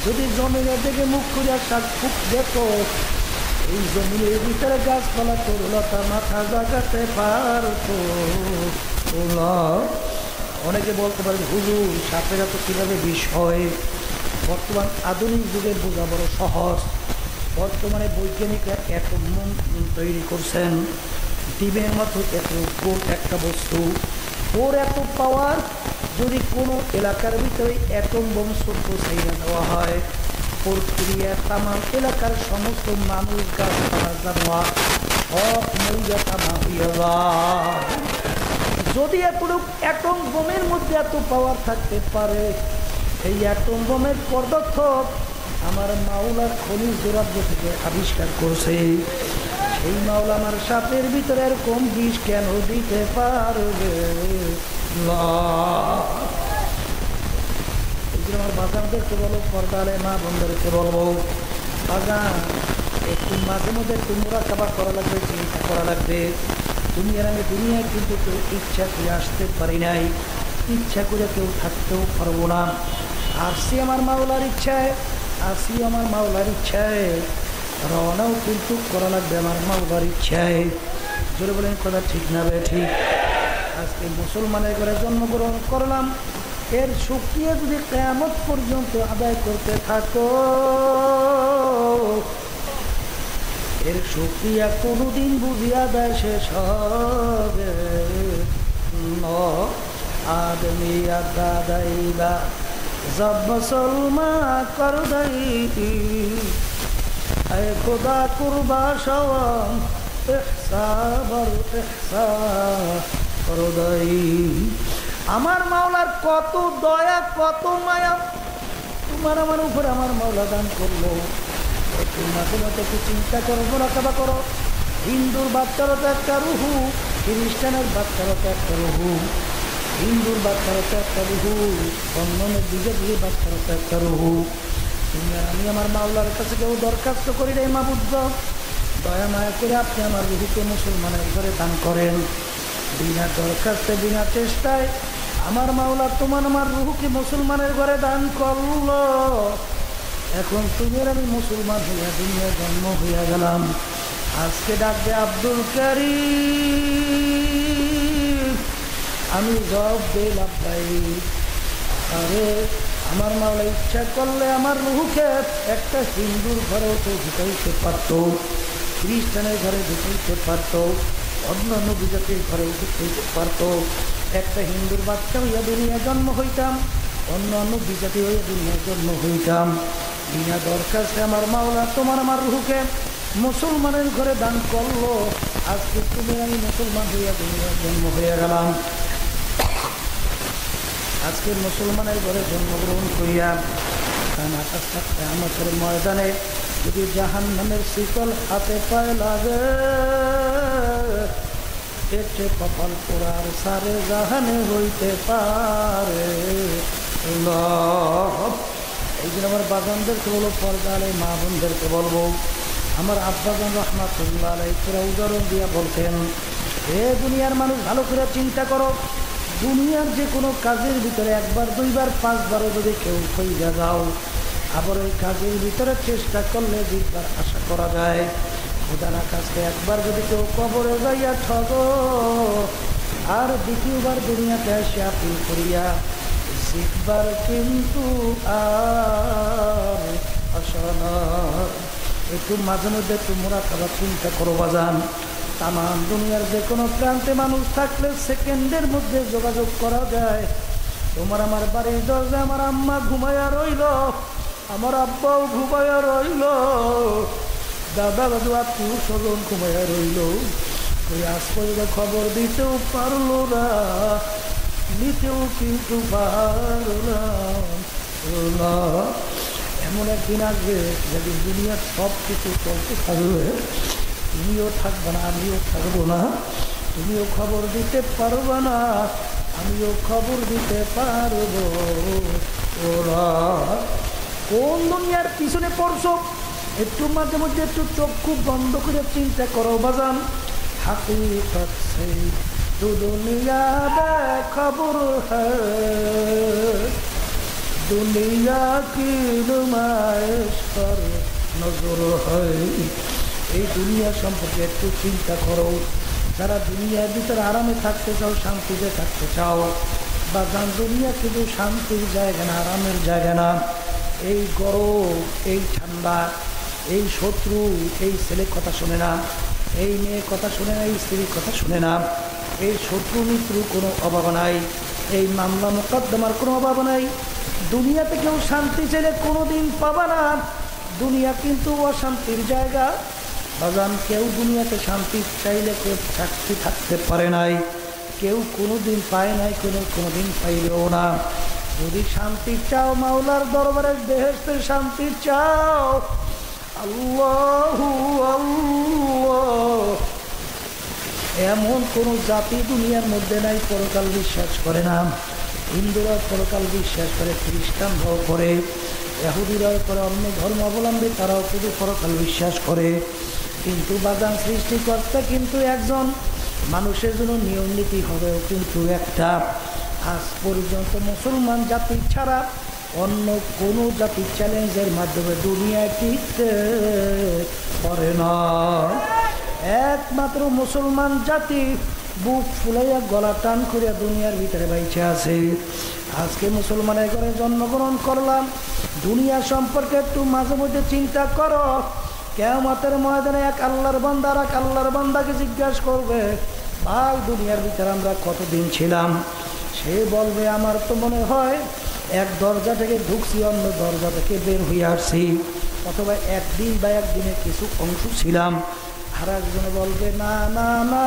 যদি জমিনের দিকে মুখ করিয়া সাপ ফুক দেখো এই জমিনের ভিতরে গাছপালা তরুলতা মাথা জাগাতে পারতো না। অনেকে বলতে পারেন হুজুর সাপের এত কীভাবে বিষ হয়? বর্তমান আধুনিক যুগের বোঝা বড় সহজ। বর্তমানে বৈজ্ঞানিকরা অ্যাটম তৈরি করছেন, ডিমের মতো এত গোল একটা বস্তু, ওর এত পাওয়ার, যদি কোনো এলাকার ভিতরে অ্যাটম বোম ছোট্ট ছাইয়া দেওয়া হয় ওর ক্রিয়া তামাম এলাকার সমস্ত মানুষ গাছপালা জানোয়ার সব মরিয়া তামা হইয়া যায়। যদি এতটুকু অ্যাটম বোমের মধ্যে এত পাওয়ার থাকতে পারে, এই অ্যাটম বোমের পদার্থক আমার মাওলার খনিজ দুরাজ্য থেকে আবিষ্কার করছে। সেই মাওলা আমার সাপের ভিতরে এরকম বিষ কেন দিতে পারবে না? আমার বাজানদেরকে বলো, পর্দালে মা বোনদেরকে বলবো, বাজান একটু মাঝে মধ্যে একটু মুরাকাবা করা লাগবে, চিন্তা করা লাগবে। তুমি আর আমি দুনিয়ায় কিন্তু কেউ ইচ্ছা করে আসতে পারি নাই, ইচ্ছা করে কেউ থাকতেও পারবো না। আসছি আমার মাওলার ইচ্ছায়, আসি আমার মাওলার ইচ্ছায়, রওনাও কিন্তু করা লাগবে আমার মাওলার ইচ্ছায়। জোরে বলেন কথা ঠিক না বে ঠিক? আজকে মুসলমানের ঘরে জন্মগ্রহণ করলাম, এর শুকরিয়া যদি কিয়ামত পর্যন্ত আদায় করতে থাকো, এর শুকরিয়া কোনোদিন বুঝিয়া দেয় শেষ হবে না। আদমি আদা দাইবা জব মুসলমান কর দাই এ খুদা কুরবা সওয়াম ইহসাবর ইহসান কর দাই। আমার মাওলার কত দয়া কত মায়া তোমার আমার উপরে আমার মাওলা দান করলো। একটু মাঝে মাঝে একটু চিন্তা করো, মোরাকাবা করো। হিন্দুর বাচ্চারও তো একটা রুহু, খ্রিস্টানের বাচ্চারও তো একটা রুহু, হিন্দুর বাচ্চারও তো একটা রুহু, অন্যনের দিকে দিকে বাচ্চারও তো একটা রুহু। তুমি আমি আমার মাওলার কাছে কেউ দরখাস্ত করি রে মাবুদ, দয়া মায়া করে আপনি আমার রুহুকে মুসলমানের ঘরে দান করেন। বিনা দরখাস্তে বিনা চেষ্টায় আমার মাওলা তোমার আমার রুহুকে মুসলমানের ঘরে দান করলো। এখন তুমি আমি মুসলমান হইয়া দুনিয়া জন্ম হইয়া গেলাম। আজকে ডাকবে আব্দুল কারীম, আমি জবাব দিলাম ভাই। আরে আমার মাওলা ইচ্ছা করলে আমার রুহুকে একটা হিন্দুর ঘরেও তো ঢুকাইতে পারত, খ্রিস্টানের ঘরে ঢুকাইতে পারত, অন্যান্য বিজাতির ঘরেও ঢুকাইতে পারত। একটা হিন্দুর বাচ্চা হইয়া দুনিয়া জন্ম হইতাম, অন্যান্য বিজাতি হইয়া দুনিয়া জন্ম হইতাম। বিনা দরখাস্তে আমার মাওলা তোমার আমার রুহুকে মুসলমানের ঘরে দান করলো। আজকে তুমি আমি মুসলমান হইয়া দুনিয়া জন্ম হইয়া গেলাম। আজকে মুসলমানের ঘরে জন্মগ্রহণ করিয়া আমাদের ময়দানে যদি জাহান্নামের শিকল হাতে পায়ে লাগে, পেটে কপাল পোড়ার সারে জাহানে হইতে পারে। এই জন্য আমার বাগানদেরকে বলবো, পর্দালে মা বোনদেরকে বলবো, আমার আব্বাজান রহমাতুল্লাহ আলাইহিরা উদাহরণ দিয়া বলতেন, হে দুনিয়ার মানুষ ভালো করে চিন্তা করো, দুনিয়ার যে কোনো কাজের ভিতরে একবার দুইবার পাঁচবারও যদি কেউ হইয়া যাও, আবার ওই কাজের ভিতরে চেষ্টা করলে দুইবার আশা করা যায়। খোদানা কাছে একবার যদি কেউ কবরে যাইয়া ঠগ, আর দ্বিতীয়বার দুনিয়াতে এসে আপিল করিয়া শিখবার কিন্তু আর আশা না। একটু মাঝে মধ্যে একটু মুরাকাবা চিন্তা করো বাজান। তাম দুনিয়ার যে কোনো প্রান্তে মানুষ থাকলে সেকেন্ডের মধ্যে যোগাযোগ করা যায়। তোমার আমার বাড়ির দরজা আমার আম্মা ঘুমাইয়া রইল, আমার আব্বাও ঘুমাইয়া রইল, দাদা দাদু আত্মীয় স্বজন ঘুমাইয়া রইল, ওই আজ পর্যন্ত খবর দিতেও পারলো না, নিতেও কিন্তু পারলাম। এমন একদিন আসবে যেদিন দুনিয়ার সব কিছু চলতে থাকবে, তুমিও থাকবে না, আমিও থাকবো না, তুমিও খবর দিতে পারবে না, আমিও খবর দিতে পারবো। ওরা কোন দুনিয়ার পিছনে পড়ছো? একটু মাঝে মধ্যে একটু চক্ষু বন্ধ করে চিন্তা করো বাজান। হাকিকত সে তো দুনিয়া বেখবর হ্যায়, দুনিয়া কি নুমাইশ পর নজর হয়। এই দুনিয়া সম্পর্কে একটু চিন্তা করো। যারা দুনিয়ার ভিতরে আরামে থাকতে চাও, শান্তিতে থাকতে চাও, বাজান দুনিয়া কিন্তু শান্তির জায়গা না, আরামের জায়গা না। এই গরম, এই ঠান্ডা, এই শত্রু, এই ছেলে কথা শোনে না, এই মেয়ে কথা শোনে না, এই স্ত্রীর কথা শোনে না, এই শত্রু মিত্র কোনো অভাব নাই, এই মামলা মোকদ্দমার কোনো অভাব নাই। দুনিয়াতে কেউ শান্তি চাইলে কোনোদিন পাবা না। দুনিয়া কিন্তু অশান্তির জায়গা বাজান। কেউ দুনিয়াতে শান্তি চাইলে কেউ শান্তি থাকতে পারে নাই, কেউ কোনোদিন পায় নাই, কোনোদিন পাইলেও না। যদি শান্তি চাও, মাওলার দরবারে বেহেশতের শান্তি চাও, আল্লাহু আল্লাহ। এমন কোন জাতি দুনিয়ার মধ্যে নাই পরকাল বিশ্বাস করে না। হিন্দুরা পরকাল বিশ্বাস করে, খ্রিস্টানরাও করে, ইহুদিরাও করে, অন্য ধর্মাবলম্বী তারাও শুধু পরকাল বিশ্বাস করে। কিন্তু বাজান সৃষ্টিকর্তা কিন্তু একজন, মানুষের জন্য নিয়ম নীতি হবেও কিন্তু একটা। আজ পর্যন্ত মুসলমান জাতি ছাড়া অন্য কোনো জাতি চ্যালেঞ্জের মাধ্যমে দুনিয়ায় টিকতে পারে না। একমাত্র মুসলমান জাতি বুক ফুলাইয়া গলা টান করিয়া দুনিয়ার ভিতরে বাইচে আছে। আজকে মুসলমানের ঘরে জন্মগ্রহণ করলাম। দুনিয়া সম্পর্কে একটু মাঝে মধ্যে চিন্তা করো। কিয়ামতের ময়দানে এক আল্লাহর বান্দা আর এক আল্লাহর বান্দাকে জিজ্ঞাসা করবে, ভাই দুনিয়ার ভিতরে আমরা কতদিন ছিলাম? সে বলবে, আমার তো মনে হয় এক দরজা থেকে ঢুকছি, অন্য দরজা থেকে বের হয়ে আসছি, অথবা একদিন বা একদিনের কিছু অংশ ছিলাম। আর একজনে বলবে, না না না,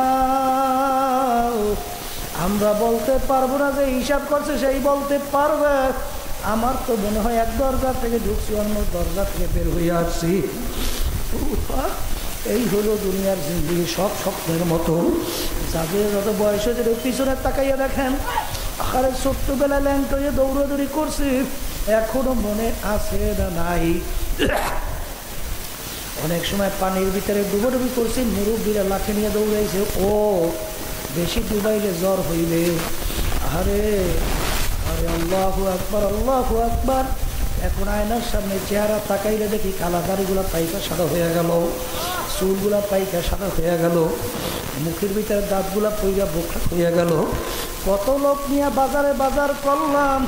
আমরা বলতে পারবো না, যে হিসাব করছে সেই বলতে পারবে। আমার তো মনে হয় এক দরজা থেকে ঢুকছি, অন্য দরজা থেকে বের হয়ে আসছি। এই হলো দুনিয়ার জিন্দেগি, সব স্বপ্নের মতো। যাদের যত বয়স হয়েছে পিছনে তাকাইয়া দেখেন, আরে ছোট্টবেলায় ল্যাংট হয়ে দৌড়াদৌড়ি করছি, এখনো মনে আছে না নাই? অনেক সময় পানির ভিতরে ডুবোডুবি করছি, মুরব্বীরা লাঠি নিয়ে দৌড়াইছে, ও বেশি ডুবাইলে জ্বর হইবে। আরে আরে আল্লাহু আকবার, আল্লাহু আকবার। এখন আয়নার সামনে চেহারা তাকাইলে দেখি কালা দাড়িগুলা পাইকা সাদা হয়ে গেল, চুলগুলা পাইকা সাদা হয়ে গেল, মুখের ভিতরে দাঁতগুলা পইরা বোখা হয়ে গেল। কত লোক নিয়ে বাজারে বাজার করলাম,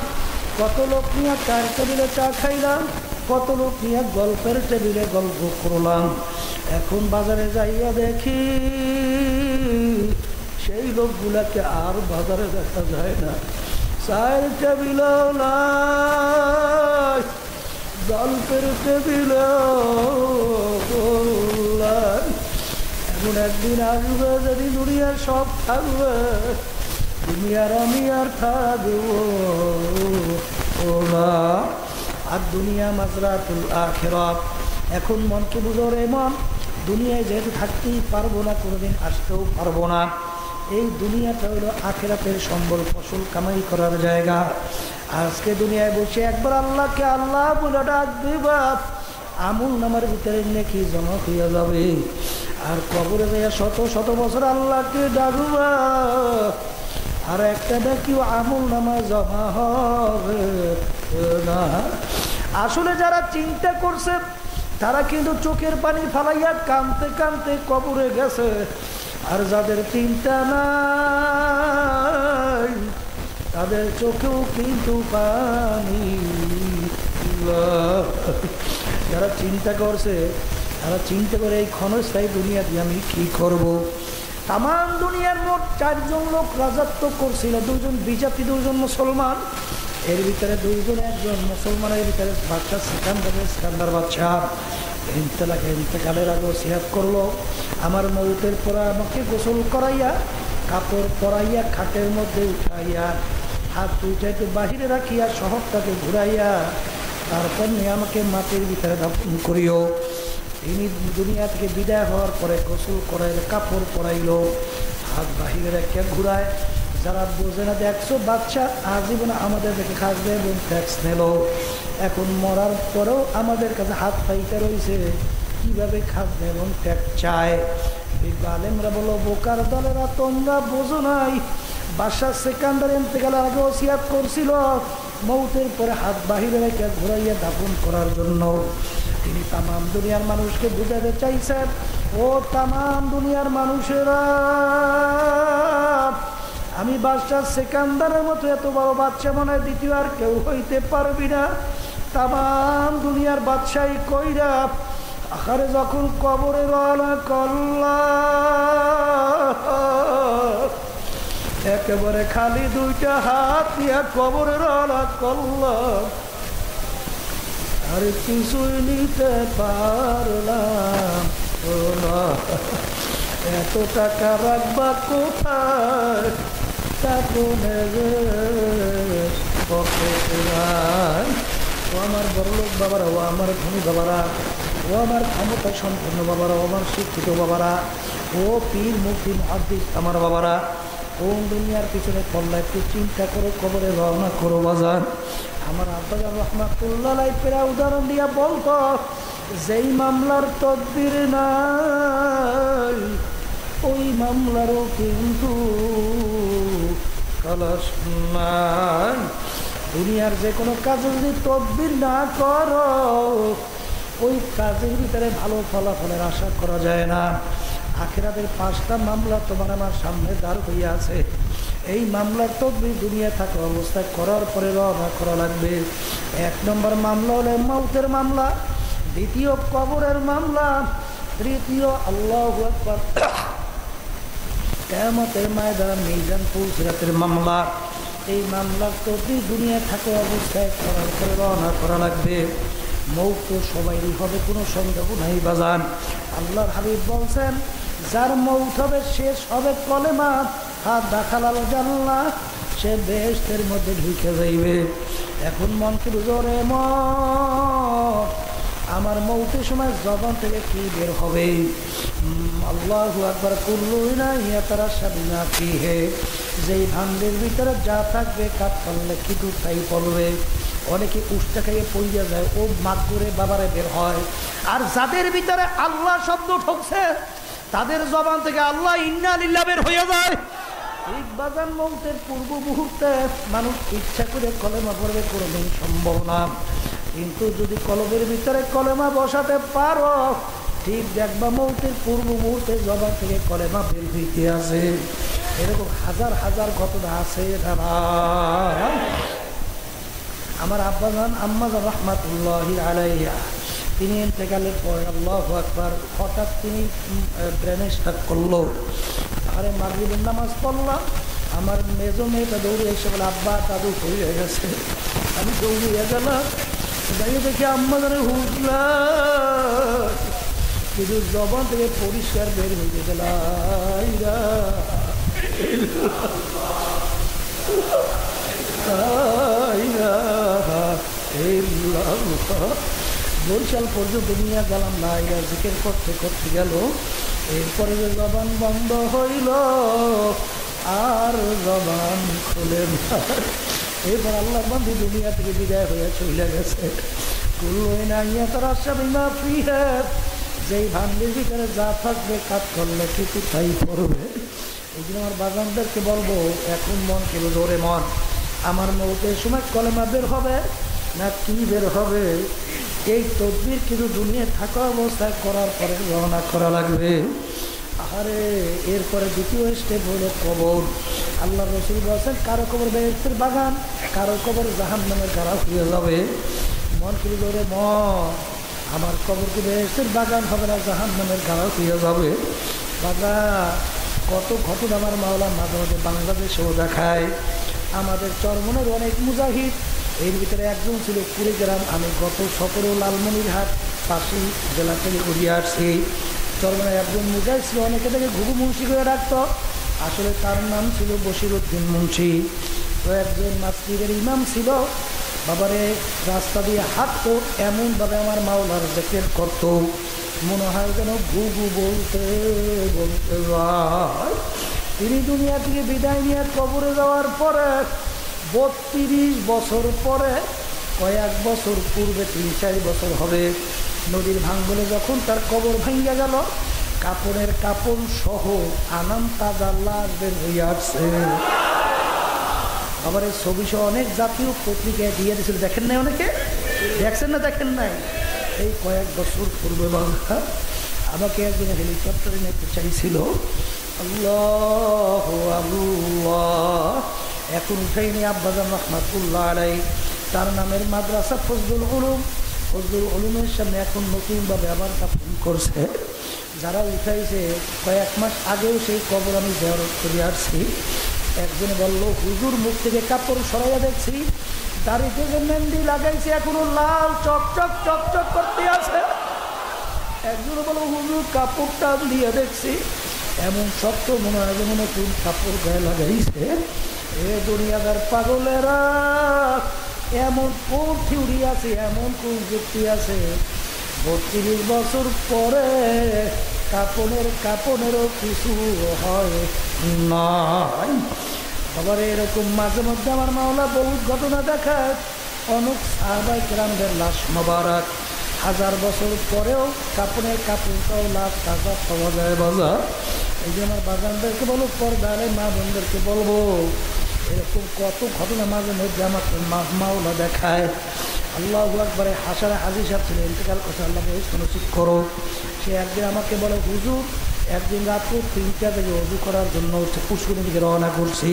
কত লোক নিয়ে চায়ের টেবিলে চা খাইলাম, কত লোক নিয়ে গল্পের টেবিলে গল্প করলাম। এখন বাজারে যাইয়া দেখি সেই লোকগুলাকে আর বাজারে দেখা যায় না। চায়ের টেবিলও নাই, গল্পের টেবিলও নাই। এখন একদিন আসবে যদি দুনিয়ার সব থাকবে, দুনিয়ার আমি আর থাকবো না। আর দুনিয়া মাজরাতুল আখিরাত। এখন মনকে বুঝো রে মন, দুনিয়ায় যেহেতু থাকতেই পারবো না, কোনোদিন আসতেও পারবো না। এই দুনিয়াটা হলো আখিরাতের সম্বল, ফসল কামাই করার জায়গা। আজকে দুনিয়ায় বসে একবার আল্লাহকে আল্লাহ বলে ডাক দিবা, আমুল নামার ভিতরে নেকি জমা হইয়া যাবে। আর কবরে যাইয়া শত শত বছর আল্লাহকে ডাকবা, আর একটা ডাকিও আমুল নামা জমা হবে না। আসলে যারা চিন্তা করছে তারা কিন্তু চোখের পানি ফালাইয়া কাঁদতে কাঁদতে কবরে গেছে। আর যাদের চিন্তা নাই তাদের চোখেও কিন্তু পানি। যারা চিন্তা করছে তারা চিন্তা করে এই ক্ষণস্থায়ী দুনিয়া দিয়ে আমি কি করব। তাম দুনিয়ার মোট 4 জন লোক রাজত্ব করছিল, 2 জন বিজাতি, 2 জন মুসলমান। এর ভিতরে 2 জন, একজন মুসলমানের ভিতরে বাচ্চা সিকান্দার বাচ্চা ইন্তেকালের আগে ওসিয়াত করলো, আমার মৌতের পরে আমাকে গোসল করাইয়া, কাপড় পরাইয়া, খাটের মধ্যে উঠাইয়া, হাত দুইটাকে বাহিরে রাখিয়া, শহরটাকে ঘুরাইয়া, তারপর নিয়ে আমাকে মাটির ভিতরে দাফন করিও। তিনি দুনিয়া থেকে বিদায় হওয়ার পরে গোসল করাইল, কাপড় পরাইল, হাত বাহিরে রেখে ঘুরায়। যারা বোঝে না, দেখছো বাচ্চা আজীবনে আমাদের দেখে খাসবে এবং ট্যাক্স নিল, এখন মরার পরেও আমাদের কাছে হাত পাইতে রয়েছে কিভাবে খাসবে এবং ট্যাক্স চায়। আলেমরা বলো, বোকার দলেরা তোমরা বোঝো নাই, বাদশাহ সেকান্দার ইন্তেকালের আগে ওসিয়াত করছিল মৌতের পরে হাত বাহিরে রেখে ঘুরাইয়া দাফন করার জন্য। তিনি তামাম দুনিয়ার মানুষকে বুঝাতে চাইছেন, ও তামাম দুনিয়ার মানুষেরা, আমি বাদশাহ সেকান্দারের মতো এত বড় বাচ্চা মনে হয় দ্বিতীয় আর কেউ হইতে পারবি না। তামাম দুনিয়ার বাদশাহী কইরা আখারে যখন কবরে রওনা করলাম, একেবারে খালি দুইটা হাত নিয়ে কবরে রওনা করলাম, আর কিছুই নিতে পারলাম না। এত টাকা রাখবা কোথায়, ও আমার বড়লোক বাবারা, ও আমার ধনী বাবারা, ও আমার ক্ষমতা সম্পন্ন বাবারা, ও আমার শিক্ষিত বাবারা, ও পীর মুফতি মুহাদ্দিস আমার বাবারা, কোন দুনিয়ার পিছনে পড়লা একটু চিন্তা করে কবরে রওনা করো বাজান। আমার আব্বাজান রহমাতুল্লাহ পেরা উদাহরণ দিয়া বলতো, যেই মামলার তদবির নাই ওই মামলারও কিন্তু খালাস নাই। দুনিয়ার যে কোনো কাজে যদি তদবির না করো, ওই কাজের ভিতরে ভালো ফলাফলের আশা করা যায় না। আখিরাতের 5টা মামলা তোমার আমার সামনে দাঁড় হইয়া আছে। এই মামলার তদবির দুনিয়া থাকা অবস্থায় করার পরে রওনা করা লাগবে। 1 নম্বর মামলা হলো মৌতের মামলা, 2য় কবরের মামলা, 3য় আল্লাহু আকবার কিয়ামতের ময়দান মিজান পুলসিরাতের মামলা। এই মামলার তদবির দুনিয়া থাকা অবস্থায় করার পরে রওনা করা লাগবে। মৌত তো সবাইরই হবে, কোনো সন্দেহ নাই বাজান। আল্লাহর হাবিব বলছেন, যার মৌত হবে শেষ হবে কলেমা, হাত দাখালাল জান্নাহ, সে বেহেশতের মধ্যে ঢুকে যাইবে। এখন মন কি বুঝরে মন, আমার মৌতের সময় জবান থেকে কি বের হবে? আল্লাহু আকবার, কুল্লু ইয়াতারাশা বিমা ফিহি, যেই ভান্ডের ভিতরে যা থাকবে কাজ করলে কিন্তু তাই পড়বে। অনেকে উষ্টা খাইয়ে পড়িয়া যায়, ও মাগুরে বাবারে বের হয়। আর যাদের ভিতরে আল্লাহ শব্দ ঢুকছে তাদের জবান থেকে আল্লাহ ইন্না লিল্লাহ বের হয়ে যায়। ঠিক বাজান মৌতের পূর্ব মুহূর্তে মানুষ ইচ্ছা করে কলেমা পড়বে, কোনোদিন সম্ভব না। কিন্তু যদি কলবের ভিতরে কলেমা বসাতে পারো, ঠিক দেখবা মৌতের পূর্ব মুহূর্তে জবান থেকে কলেমা বের হইতে আছে। এরকম হাজার হাজার ঘটনা আছে। আমার আব্বাজান আম্মাজান রাহমাতুল্লাহি আলাইহা, তিনি ইন্তেকালের পরে আল্লাহু আকবার হঠাৎ তিনি ব্রেনে স্ট্রোক করলো। আরে মাগরিবের নামাজ পড়লাম, আমার মেজো মেয়েটা দৌড়ে এসে বলে, আব্বা দাদু হয়ে গেছে। আমি দৌড়িয়ে গেলাম, যাই দেখি আম্মাজানের হুজলা, কিন্তু জবান থেকে পরিষ্কার বের হয়ে গেল, বরিশাল পর্যন্ত নিয়ে গেলাম, না এরা জিকির করতে করতে গেল। এরপরে যে জবান বন্ধ হইল আর জবান খুলে না। এরপর আল্লাহর বান্দী দুনিয়া থেকে বিদায় হয়ে চলে গেছে। যেই ভান্ডের ভিতরে যা থাকবে কাজ করলে কিন্তু তাই করবে। এই জন্য আমার বাগানদেরকে বলবো, এখন মন কেউ জোরে মন, আমার মৌতের সময় কলেমা বের হবে না কি বের হবে? এই তদবির কিন্তু দুনিয়া থাকা অবস্থায় করার পরে রওনা করা লাগবে। আরে এরপরে 2য় স্টেপ হলো কবর। আল্লাহ রসুল বলছেন, কারো কবর বেহেশতের বাগান, কারো কবর জাহান্নামের গাড়া হয়ে যাবে। মন কি জোরে মন, আমার কবর কি বেহেশতের বাগান হবে না জাহান্নামের গাড়া হয়ে যাবে? বাবা, কত ঘটনা আমার মাওলা মাঝে মাঝে বাংলাদেশেও দেখায়। আমাদের চরমনের অনেক মুজাহিদ, এর ভিতরে একজন ছিল কুড়িগ্রাম। আমি গত সফরে লালমনিরহাট পাশি জেলা থেকে ঘুরিয়ে আসছি। চরমনের একজন মুজাহিদ ছিল, অনেকে থেকে ঘুঘু মুন্সি করে রাখত। আসলে তার নাম ছিল বশিরউদ্দিন মুন্সি। তো একজন মাসজিদের ইমাম ছিল, বাবারে রাস্তা দিয়ে হাঁটতো, এমনভাবে আমার মাওলার জিকির করতো, মনে হয় যেন ঘুঘু বলতে বলতে যায়। তিনি দুনিয়া থেকে বিদায় নিয়ে কবরে যাওয়ার পরে 32 বছর পরে, কয়েক বছর পূর্বে 3-4 বছর হবে, নদীর ভাঙ্গনে যখন তার কবর ভাঙ্গা গেল, কাপড়ের কাপড় সহ আনাম তাজা লাশ বের হইয়া আসছে। আবার এই ছবি সহ অনেক জাতীয় পত্রিকায় দিয়ে দিয়েছিল, দেখেন নাই? অনেকে দেখছেন না? দেখেন নাই? এই কয়েক বছর পূর্বে বাংলা আমাকে একদিন হেলিকপ্টারে নিতে চাইছিল। আল্লাহ আল্লাহ, এখন উঠাইনি। আব্বাজান রহমাতুল্লাহ আলাই, তার নামের মাদ্রাসা ফজলুল উলুম, ফজলুল উলুমের সামনে এখন নতুনভাবে আবার দাফন করছে। যারা উঠাইছে কয়েক মাস আগেও সেই কবর আমি জিয়ারত করে আসছি। একজনে বলল, হুজুর মুখ থেকে কাপড় সরাইয়া দেখছি, দাড়িতে যে মেহেন্দি লাগাইছে এখনো লাল চকচক চকচক করতে আছে। একজনে বলল, হুজুর কাপড়টা দিয়ে দেখছি এমন শক্ত মনে হয় যেন নতুন কাপড় গায়ে লাগাইছে। এ দুনিয়াদার পাগলেরা, এমন কোন থিওরি আছে, এমন কোন যুক্তি আছে 32 বছর পরে কাপড়েরও কিছু হয় নাই? আবার এরকম মাঝে মধ্যে আমার মাওলা বহুত ঘটনা দেখায়। অনেক সাহাবায়ে কেরামদের লাশ মোবারক 1000 বছর পরেও কাপড়ের কাপড়টাও লাশ তাজা পাওয়া যায় বাজার। এই যে আমার বাজানদেরকে বলবো, পর্দারে মা বোনদেরকে বলবো, এরকম কত ঘটনা মাঝে মধ্যে আমাকে মাওলা দেখায়। আল্লাহু আকবার। হাসারে হাজির সাহেব ছিলেন, ইন্তেকাল কথা আল্লাহ নসিব করো। সে একদিন আমাকে বলে, হুজুর একদিন রাত্রে 3টা থেকে ওযু করার জন্য পুষ্করিণীর দিকে রওনা করছি।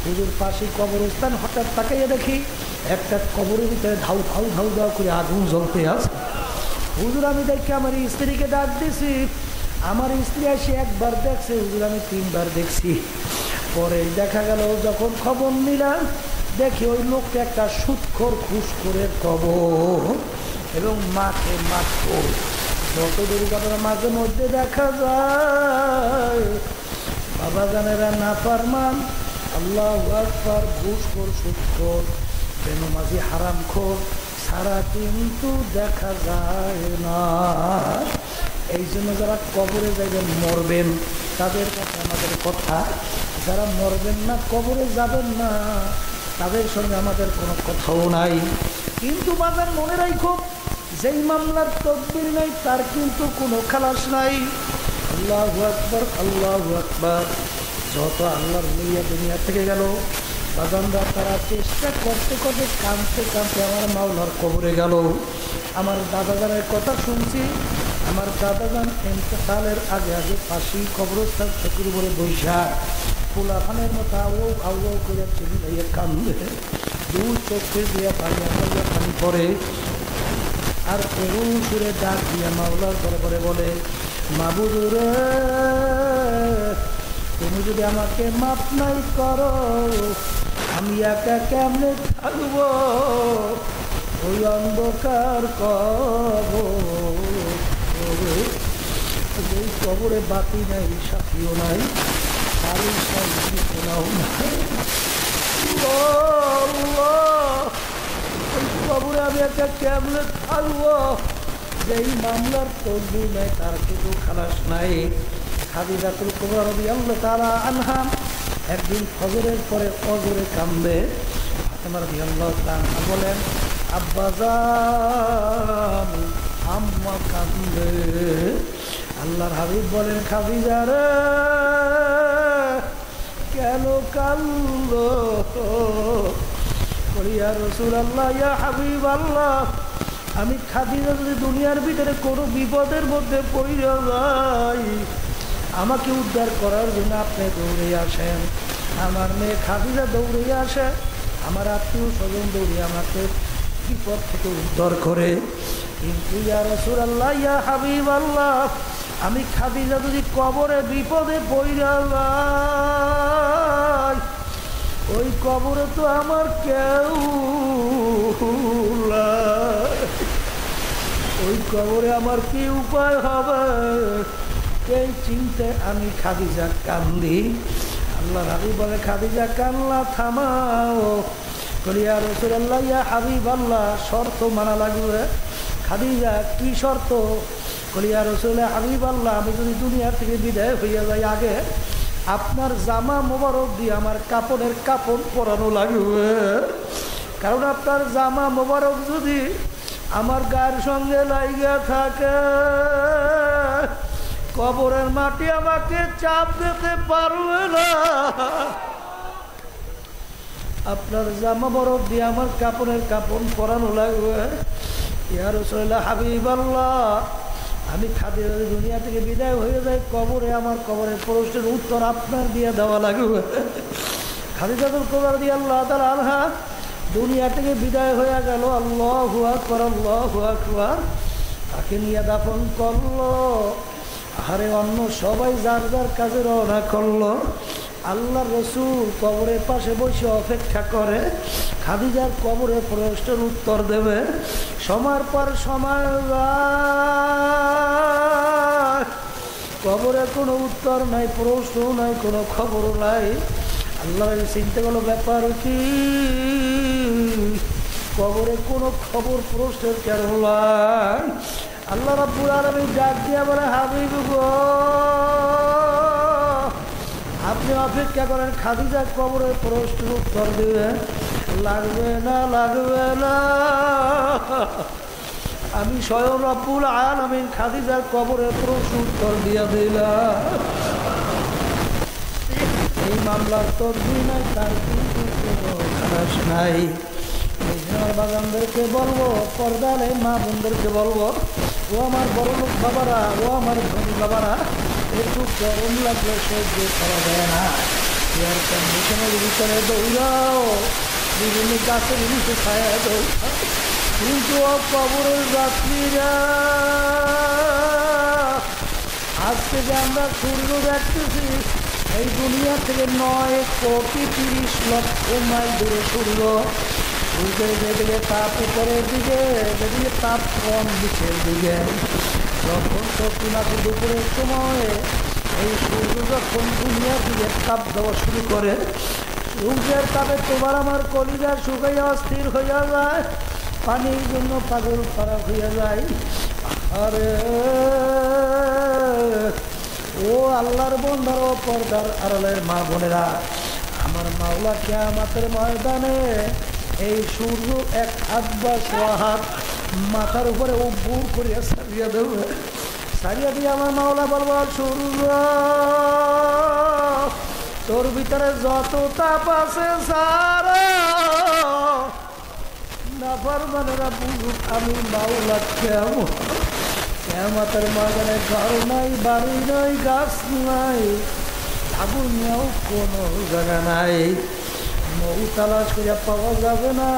হুজুর পাশে কবরস্থান, হঠাৎ তাকাইয়ে দেখি একটা কবরের ভিতরে ধাউ ধাউ ধাউ ধাউ করে আগুন জ্বলতে আছে। হুজুর আমি দেখি আমার স্ত্রীকে ডাক দিছি, আমার স্ত্রী এসে একবার দেখছে, হুজুর আমি 3বার দেখছি। পরে দেখা গেল যখন খবর নিলাম, দেখি ওই লোকটা একটা সুৎখোর ঘুষখোরের কবর এবং মাঠে মাঠখোর। যত দুর্ঘটনা মাঝে মধ্যে দেখা যায়, বাবা জানেরা নাফরমান, আল্লাহু আকবার, ঘুষখোর সুৎখোর বেনমাজি হারামখোর ছাড়া কিন্তু দেখা যায় না। এই জন্য যারা কবরে যাবেন, মরবেন, তাদের কাছে আমাদের কথা, যারা মরবেন না, কবরে যাবেন না, তাদের সঙ্গে আমাদের কোনো কথাও নাই। কিন্তু বাজার মনে রাখো, যেই মামলার তদবির নাই তার কিন্তু কোনো খালাস নাই। আল্লাহু আকবার, আল্লাহু আকবার। যত আল্লাহর মিয়া দুনিয়া থেকে গেল বাজানরা, তারা চেষ্টা করতে করতে কাঁদতে কাঁদতে আমার মাওলার কবরে গেল। আমার দাদাজানের কথা শুনছি, আমার দাদাজান ইন্তেকালের আগে আগে পাশি কবরস্থান চকুর উপরে বৈশা পোলাফানের মতো আউ আউ করে চিল্লাইয়া কান্দে, দুই চোখে দিয়ে পানি আমাদের পানি পড়ে, আর করুণ সুরে ডাক দিয়া মাওলার দরবারে বলে, মাবুদ রে, তুমি যদি আমাকে মাপ নাই করো, আমি একা কেমনে থাকবো ওই অন্ধকার কবরে? ওই কবরে বাতি নাই, সাথীও নাই, কারোর সাথে শোনাও নাই। ওই কবরে আমি একা কেমনে থাকবো? যেই মামলার তদবির নাই তার কিন্তু খালাস নাই। খাদিজাতুল কুবরা রাদিয়াল্লাহু তাআলা আনহা একদিন ফজরের পরে ফজরে কান্দে। ফাতেমা রাদিয়াল্লাহু তাআলা বলেন, আব্বাজান আম্মা কান্দে। আল্লাহর হাবিব বলেন, খাদিজা রে কেন কান্দো? ইয়া রাসূলুল্লাহ, ইয়া হাবিব আল্লাহ, আমি খাদিজা যদি দুনিয়ার ভিতরে কোনো বিপদের মধ্যে পড়ে যাই, আমাকে উদ্ধার করার জন্য আপনি দৌড়ে আসেন। আমার মেয়ে খাদিজা দৌড়ে আসে, আমার আত্মীয় স্বজন দৌড়ে আমাকে বিপদ থেকে উদ্ধার করে। কিন্তু ইয়া রাসূলুল্লাহ, ইয়া হাবিব আল্লাহ, আমি খাদিজা যদি কবরে বিপদে পড়ে যাই, ওই কবরে তো আমার কেউ নাই, ওই কবরে আমার কি উপায় হবে? এই চিন্তায় আমি খাদিজা কান্দি। আল্লাহ হাবিব বলে, খাদিজা কান্না থামাও। ইয়া রাসূলুল্লাহ, ইয়া হাবিব আল্লাহ, শর্ত মানা লাগবে। খাদিজা কি শর্ত? ইয়া রাসূলুল্লাহ, হাবিব আল্লাহ, আমি যদি দুনিয়া থেকে বিদায় হইয়া যাই আগে, আপনার জামা মোবারক দিয়ে আমার কাপড়ের কাপড় পরানো লাগবে। কারণ আপনার জামা মোবারক যদি আমার গায়ের সঙ্গে লাইগা থাকে, কবরের মাটি আমাকে চাপ দিতে পারবে না। আপনার জামা মোবারক দিয়ে আমার কাপড়ের কাপড় পরানো লাগবে। ইয়া রাসূলুল্লাহ, হাবিবাল্লাহ, আমি খাদিজা দুনিয়া থেকে বিদায় হয়ে যাই, কবরে আমার কবরের প্রশ্নের উত্তর আপনার দিয়ে দেওয়া লাগবে। খাদিজাতুল কুবরা রাদিয়াল্লাহু তাআলা আনহা দুনিয়া থেকে বিদায় হয়ে গেল। আল্লাহু আকবার, আল্লাহু আকবার। তাকে নিয়ে দাফন করলো। আরে অন্য সবাই যার যার কাজে রওনা করলো। আল্লাহ রসুল কবরের পাশে বসে অপেক্ষা করে খাদিজার কবরে প্রশ্নের উত্তর দেবে। সময়ের পর সময় কবরে কোনো উত্তর নাই, প্রশ্ন নাই, কোনো খবর নাই। আল্লাহ চিন্তা করলো ব্যাপার কি, কবরে কোনো খবর প্রশ্নের কেন নাই। আল্লাহ রাব্বুল আলামিন ডাক দিয়া বলে, হাবিব গো, আপনি অপেক্ষা করেন, খাদিজা কবরের প্রশ্নের উত্তর দিবে। লাগবে না, লাগবে না, আমি স্বয়ং রব্বুল আলামিন খাদিজার কবরের প্রশ্নের উত্তর দিয়া দিলাম। এই মামলার তদবির নাই, তার কিন্তু কোনো খালাস নাই। আমার বাগানদেরকে বলবো, পর্দালে মা বোনদেরকে বলবো, ও আমার বড় লোক বাবারা, ও আমার ধনী বাবারা, একটু গরম লাগলে সহ্য করা যায় না, এয়ার কন্ডিশনের ভিতরে দৌড়াও, বিভিন্ন গাছের নিচে ছায়া দৌড়াও। কিন্তু কবরের যাত্রীরা, আজকে যে আমরা সূর্য দেখতেছি, এই দুনিয়া থেকে 9,30,00,000 মাইল দূরে সূর্য। সূর্যের যেদিকে তাপ উপরের দিকে, যেদিকে তাপ কম নিচের দিকে। যখন শক্তি নাকি দুপুরের সময় এই সূর্য যখন দুনিয়ার দিকে তাপ দেওয়া শুরু করে, সূর্যের তাপে তোমার আমার কলিজা শুকাইয়া অস্থির হইয়া যায়, পানির জন্য পাগল পারা হইয়া যায়। আরে ও আল্লাহর বন্ধার ও পর্দার আড়ালের মা বোনেরা, আমার মাওলা কিয়ামতের ময়দানে এই সূর্য এক হাত বা সোয়া হাত মাথার উপরে উপুর করিয়া সারিয়া দেবে। সারিয়া দিয়ে আমার মাওলা বলবো, সূর্য তোর ভিতরে যত তাপ আছে সারা, নাফরমানেরা বুঝুক আমি মাওলা কেমন। কিয়ামতের ময়দানে ঘর নাই, বাড়ি নাই, গাছ নাই, আগুন নেও কোনো জায়গা নাই, মৌ তালাশ করিয়া পাওয়া যাবে না।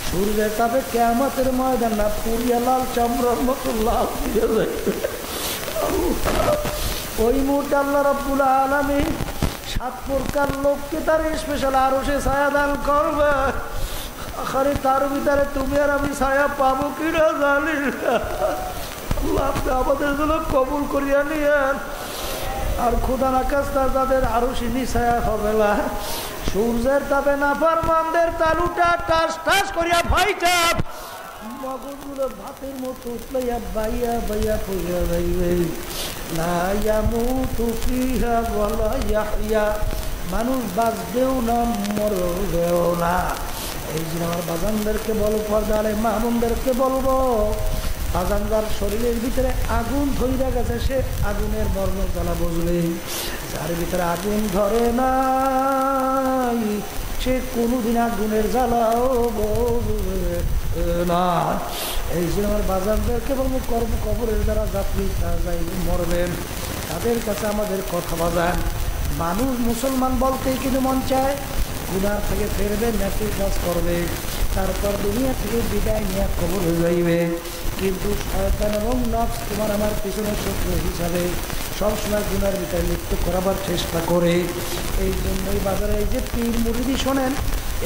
সূর্যের তাপে কিয়ামতের ময়দান না পুরিয়া লাল চামড়ার মতো লাল দিয়ে যাবে। ওই মুহূর্তে আল্লাহ রাব্বুল আলামিন 7 প্রকার লোককে তার স্পেশাল আরশে ছায়া দান করবে। আরে তার ভিতরে তুমি আর আমি ছায়া পাবো কিনা জানি না। আল্লাহ আপনি আমাদের জন্য কবুল করিয়া নিয়েন। আর খোদা না কাজটা তাদের আরশি নিছায়া হবে না। সূর্যের তাপে নাফরমানদের তালুটা টাস টাস করিয়া ফাইটা মগজগুলো ভাতের মতো উতলাইয়া বাইয়া বাইয়া পড়িয়া যাইবে। লা ইয়ামুতু ফিহা ওয়ালা ইয়াহইয়া, মানুষ বাঁচবেও না মরবেও না। এই জন্য আমার বাজানদেরকে বলবো, পর্দালে মা বোনদেরকে বলবো, বাজানদার শরীরের ভিতরে আগুন ধইরা গেছে, সে আগুনের বর্ণ জ্বালা বুঝবে। যার ভিতরে আগুন ধরে নাই, সে কোনোদিন আগুনের জ্বালাও বুঝবে না। এই জন্য আমার বাজানদেরকে বলবো, কবরের যারা যাত্রী যাই মরবেন, তাদের কাছে আমাদের কথা বাজান। মানুষ মুসলমান বলতেই কিন্তু মন চায় গুনার থেকে ফেরবে, নেকির কাজ করবে, তারপর দুনিয়া থেকে বিদায় নিয়ে কবর হয়ে যাইবে। কিন্তু শয়তান এবং নফস তোমার আমার পিছনে শত্রু হিসাবে সবসময় গুনার ভিতরে লিপ্ত করাবার চেষ্টা করে। এই জন্যই বাজারে এই যে পীর মুরিদি শোনেন,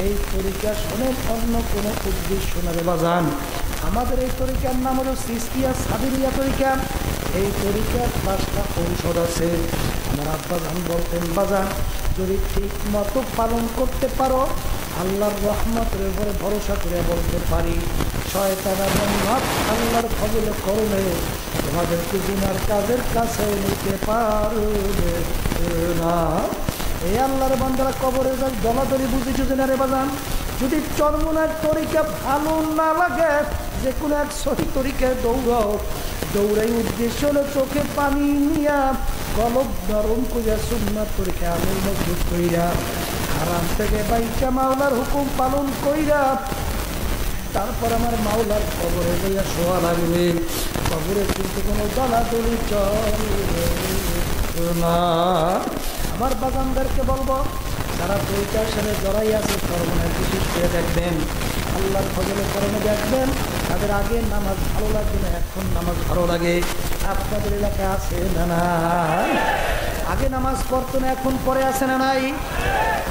এই তরিকা শোনেন, অন্য কোনো উদ্দেশ্য শোনাবে বাজান। আমাদের এই তরিকার নাম হলো সিস্তিয়া সাবিরিয়া তরিকা। এই তরিকার 5টা ঔষধ আছে। আমার আব্বা জান বলতেন, বাজান যদি ঠিক মতো পালন করতে পারো, আল্লাহর রহমতের উপরে ভরসা করে বলতে পারি শয়তান এবং নফস আল্লাহর ফজলে করলে তোমাদেরকে গুনার কাজের কাছে নিতে পারবে না। এই আল্লাহর বান্দারা কবরে যাক দলাদলি বুঝেছো যে না রে বাজান, যদি চরমনার তরিকা ভালো না লাগে যে কোনো এক সহি তরিকায় দৌড়াও, দৌড়াই উদ্দেশ্য হলো চোখে পানি নিয়া গলব নরম করিয়া সুন্নাত তরিকা আমল মজবুত কইরা হারাম থেকে বাইচা মাওলার হুকুম পালন কইরা তারপর আমার মাওলার কবরে যাইয়া শোয়া লাগবে। কবরে কিন্তু কোনো দলাদলি চলবে না। আমার বাগানদারকে বলবো যারা তরিকার সাথে জড়াই আছে সর্বনাশ বিশেষ করে দেখবেন আল্লাহর ফজলের কারণে দেখবেন তাদের আগে নামাজ ভালো লাগবে না, এখন নামাজ ভালো লাগে। আপনাদের এলাকায় আছে না না? আগে নামাজ পড়তো না, এখন পরে আছে না নাই?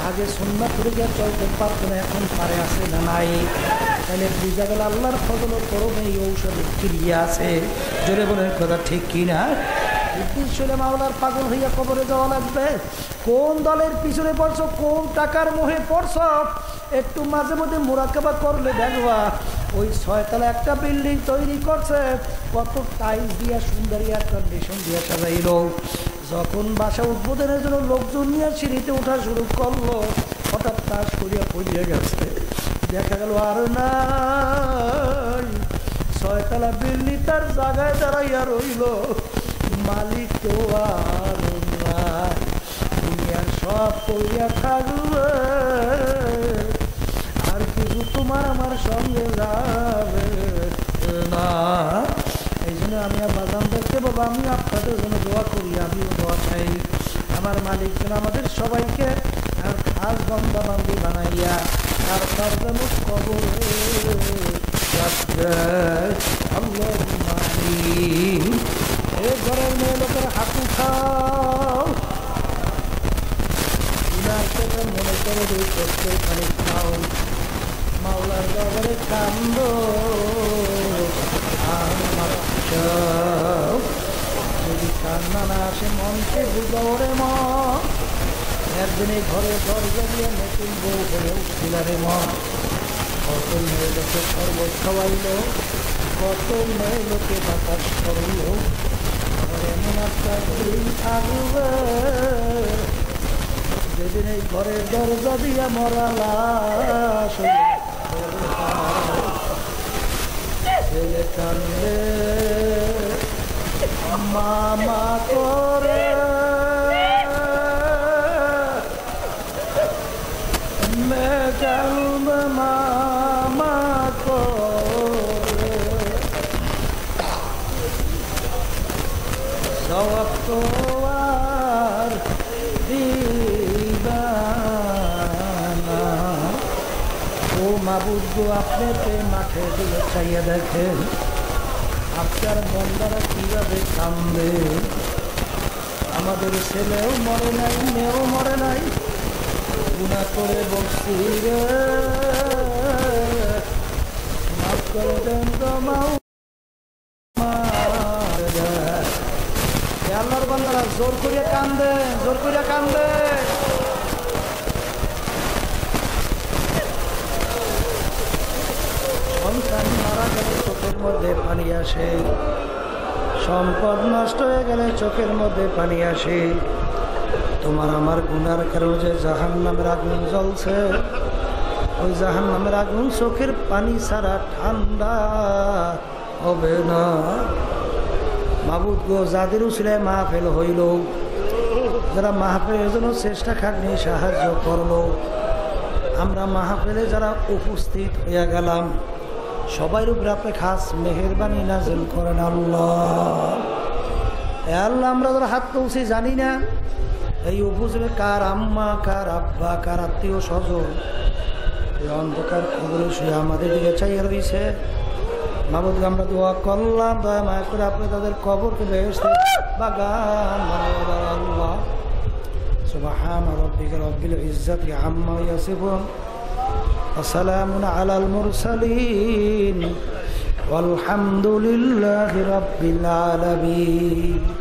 আগে সুন্নাত তরিকা চলতে পারতো না, এখন পারে আছে না নাই? তাহলে বুঝা গেল আল্লাহর ফজলের করমে এই ঔষধের ক্রিয়া আছে। জোরে বলে কথা ঠিক কিনা? উদ্দেশ্য হলে মাওলার পাগল হইয়া কবরে যাওয়া লাগবে। কোন দলের পিছনে পড়ছো, কোন টাকার মোহে পড়ছো, একটু মাঝে মধ্যে মুরাকাবা করলে দেখবা ওই 6 তলা একটা বিল্ডিং তৈরি করছে, কত টাইলস দিয়া সুন্দর এয়ার কন্ডিশন দিয়া সাজাইল। যখন বাসা উদ্বোধনের জন্য লোকজন নিয়ে সিঁড়িতে ওঠা শুরু করলো, হঠাৎ তাস করিয়া পড়িয়া গেছে। দেখা গেল আর নাই, 6 তলা বিল্ডিং তার জায়গায় দাঁড়াইয়া রইল, মালিক তো আর নাই, দুনিয়ার সব করিয়া থাকবে আর কিছু তোমার আমার সঙ্গে যাবে না। এই জন্য আমি বাজান দেখতে বাবা, আমি আপনাদের জন্য দোয়া করি, আমিও দোয়া চাই আমার মালিক যেন আমাদের সবাইকে আর খাস বান্দা বান্দি বানাইয়া আর তার যেন কবরে আল্লাহ মালিক। এই ঘরের মেয়ে লোকের হাত উঠাও, মনে করে দুই কষ্টের খালি খাও, মাওলার দরবারে কান্দ যদি কান্না না আসে মনকে বুঝাও রে মন। একদিন এই ঘরের দরজা দিয়ে নতুন বউ হয়ে উঠছিল রে মন। কত মেয়ে লোকে শরবত খাওয়াইল, কত মেয়ে লোকে বাতাস করল, আবার এমন একটা দিন থাকবে যেদিন এই ঘরের দরজা দিয়া মরা লাশ ছেলে কান্দে মামা করে মেঘাল মামা করে সব তো আর ও মাবুদ গো, আপনাকে মাঠে দিকে চাইয়া দেখেন আপনার বন্দারা কিভাবে কান্দে। আমাদের ছেলেও মরে নাই, মেয়েও মরে নাই, গুনাহ করে বসছি রে, মাফ করে দেন তো আল্লাহর বান্দারা জোর করিয়া কান্দে, জোর করিয়া কান্দে। সন্তান মারা গেলে চোখের মধ্যে পানি আসে, সম্পদ নষ্ট হয়ে গেলে চোখের মধ্যে পানি আসে। তোমার আমার গুনার কারণে যে জাহান্নামের আগুন জ্বলছে, ওই জাহান্নামের আগুন চোখের পানি ছাড়া ঠান্ডা হবে না। মাবুদ গো, যাদের উসিলায় মাহফিল হইল, যারা মাহফিলের জন্য চেষ্টা খাটনি সাহায্য করলো, আমরা মাহফিলে যারা উপস্থিত হইয়া গেলাম, সবাই উপরে আপনি খাস মেহেরবানি নাজিল করেন আল্লাহ। আল্লাহ আমরা যারা হাত তুলছি জানি না এই উপজেলে কার আম্মা, কার আব্বা, কার আত্মীয় স্বজন এই অন্ধকার খবরে শুয়ে আমাদের দিকে চাইয়া রয়েছে। মাবুদ আমরা দোয়া করলাম, দয়া মায়া করে আপনি তাদের কবরকে বেহেশতের বাগান বানাইয়া দাও আল্লাহ। সুবহান রাব্বিকা রাব্বিল ইজ্জাতি আম্মা ইয়াসিফুন ওয়া সালামুন আলাল মুরসালিন ওয়ালহামদুলিল্লাহি রাব্বিল আলামিন।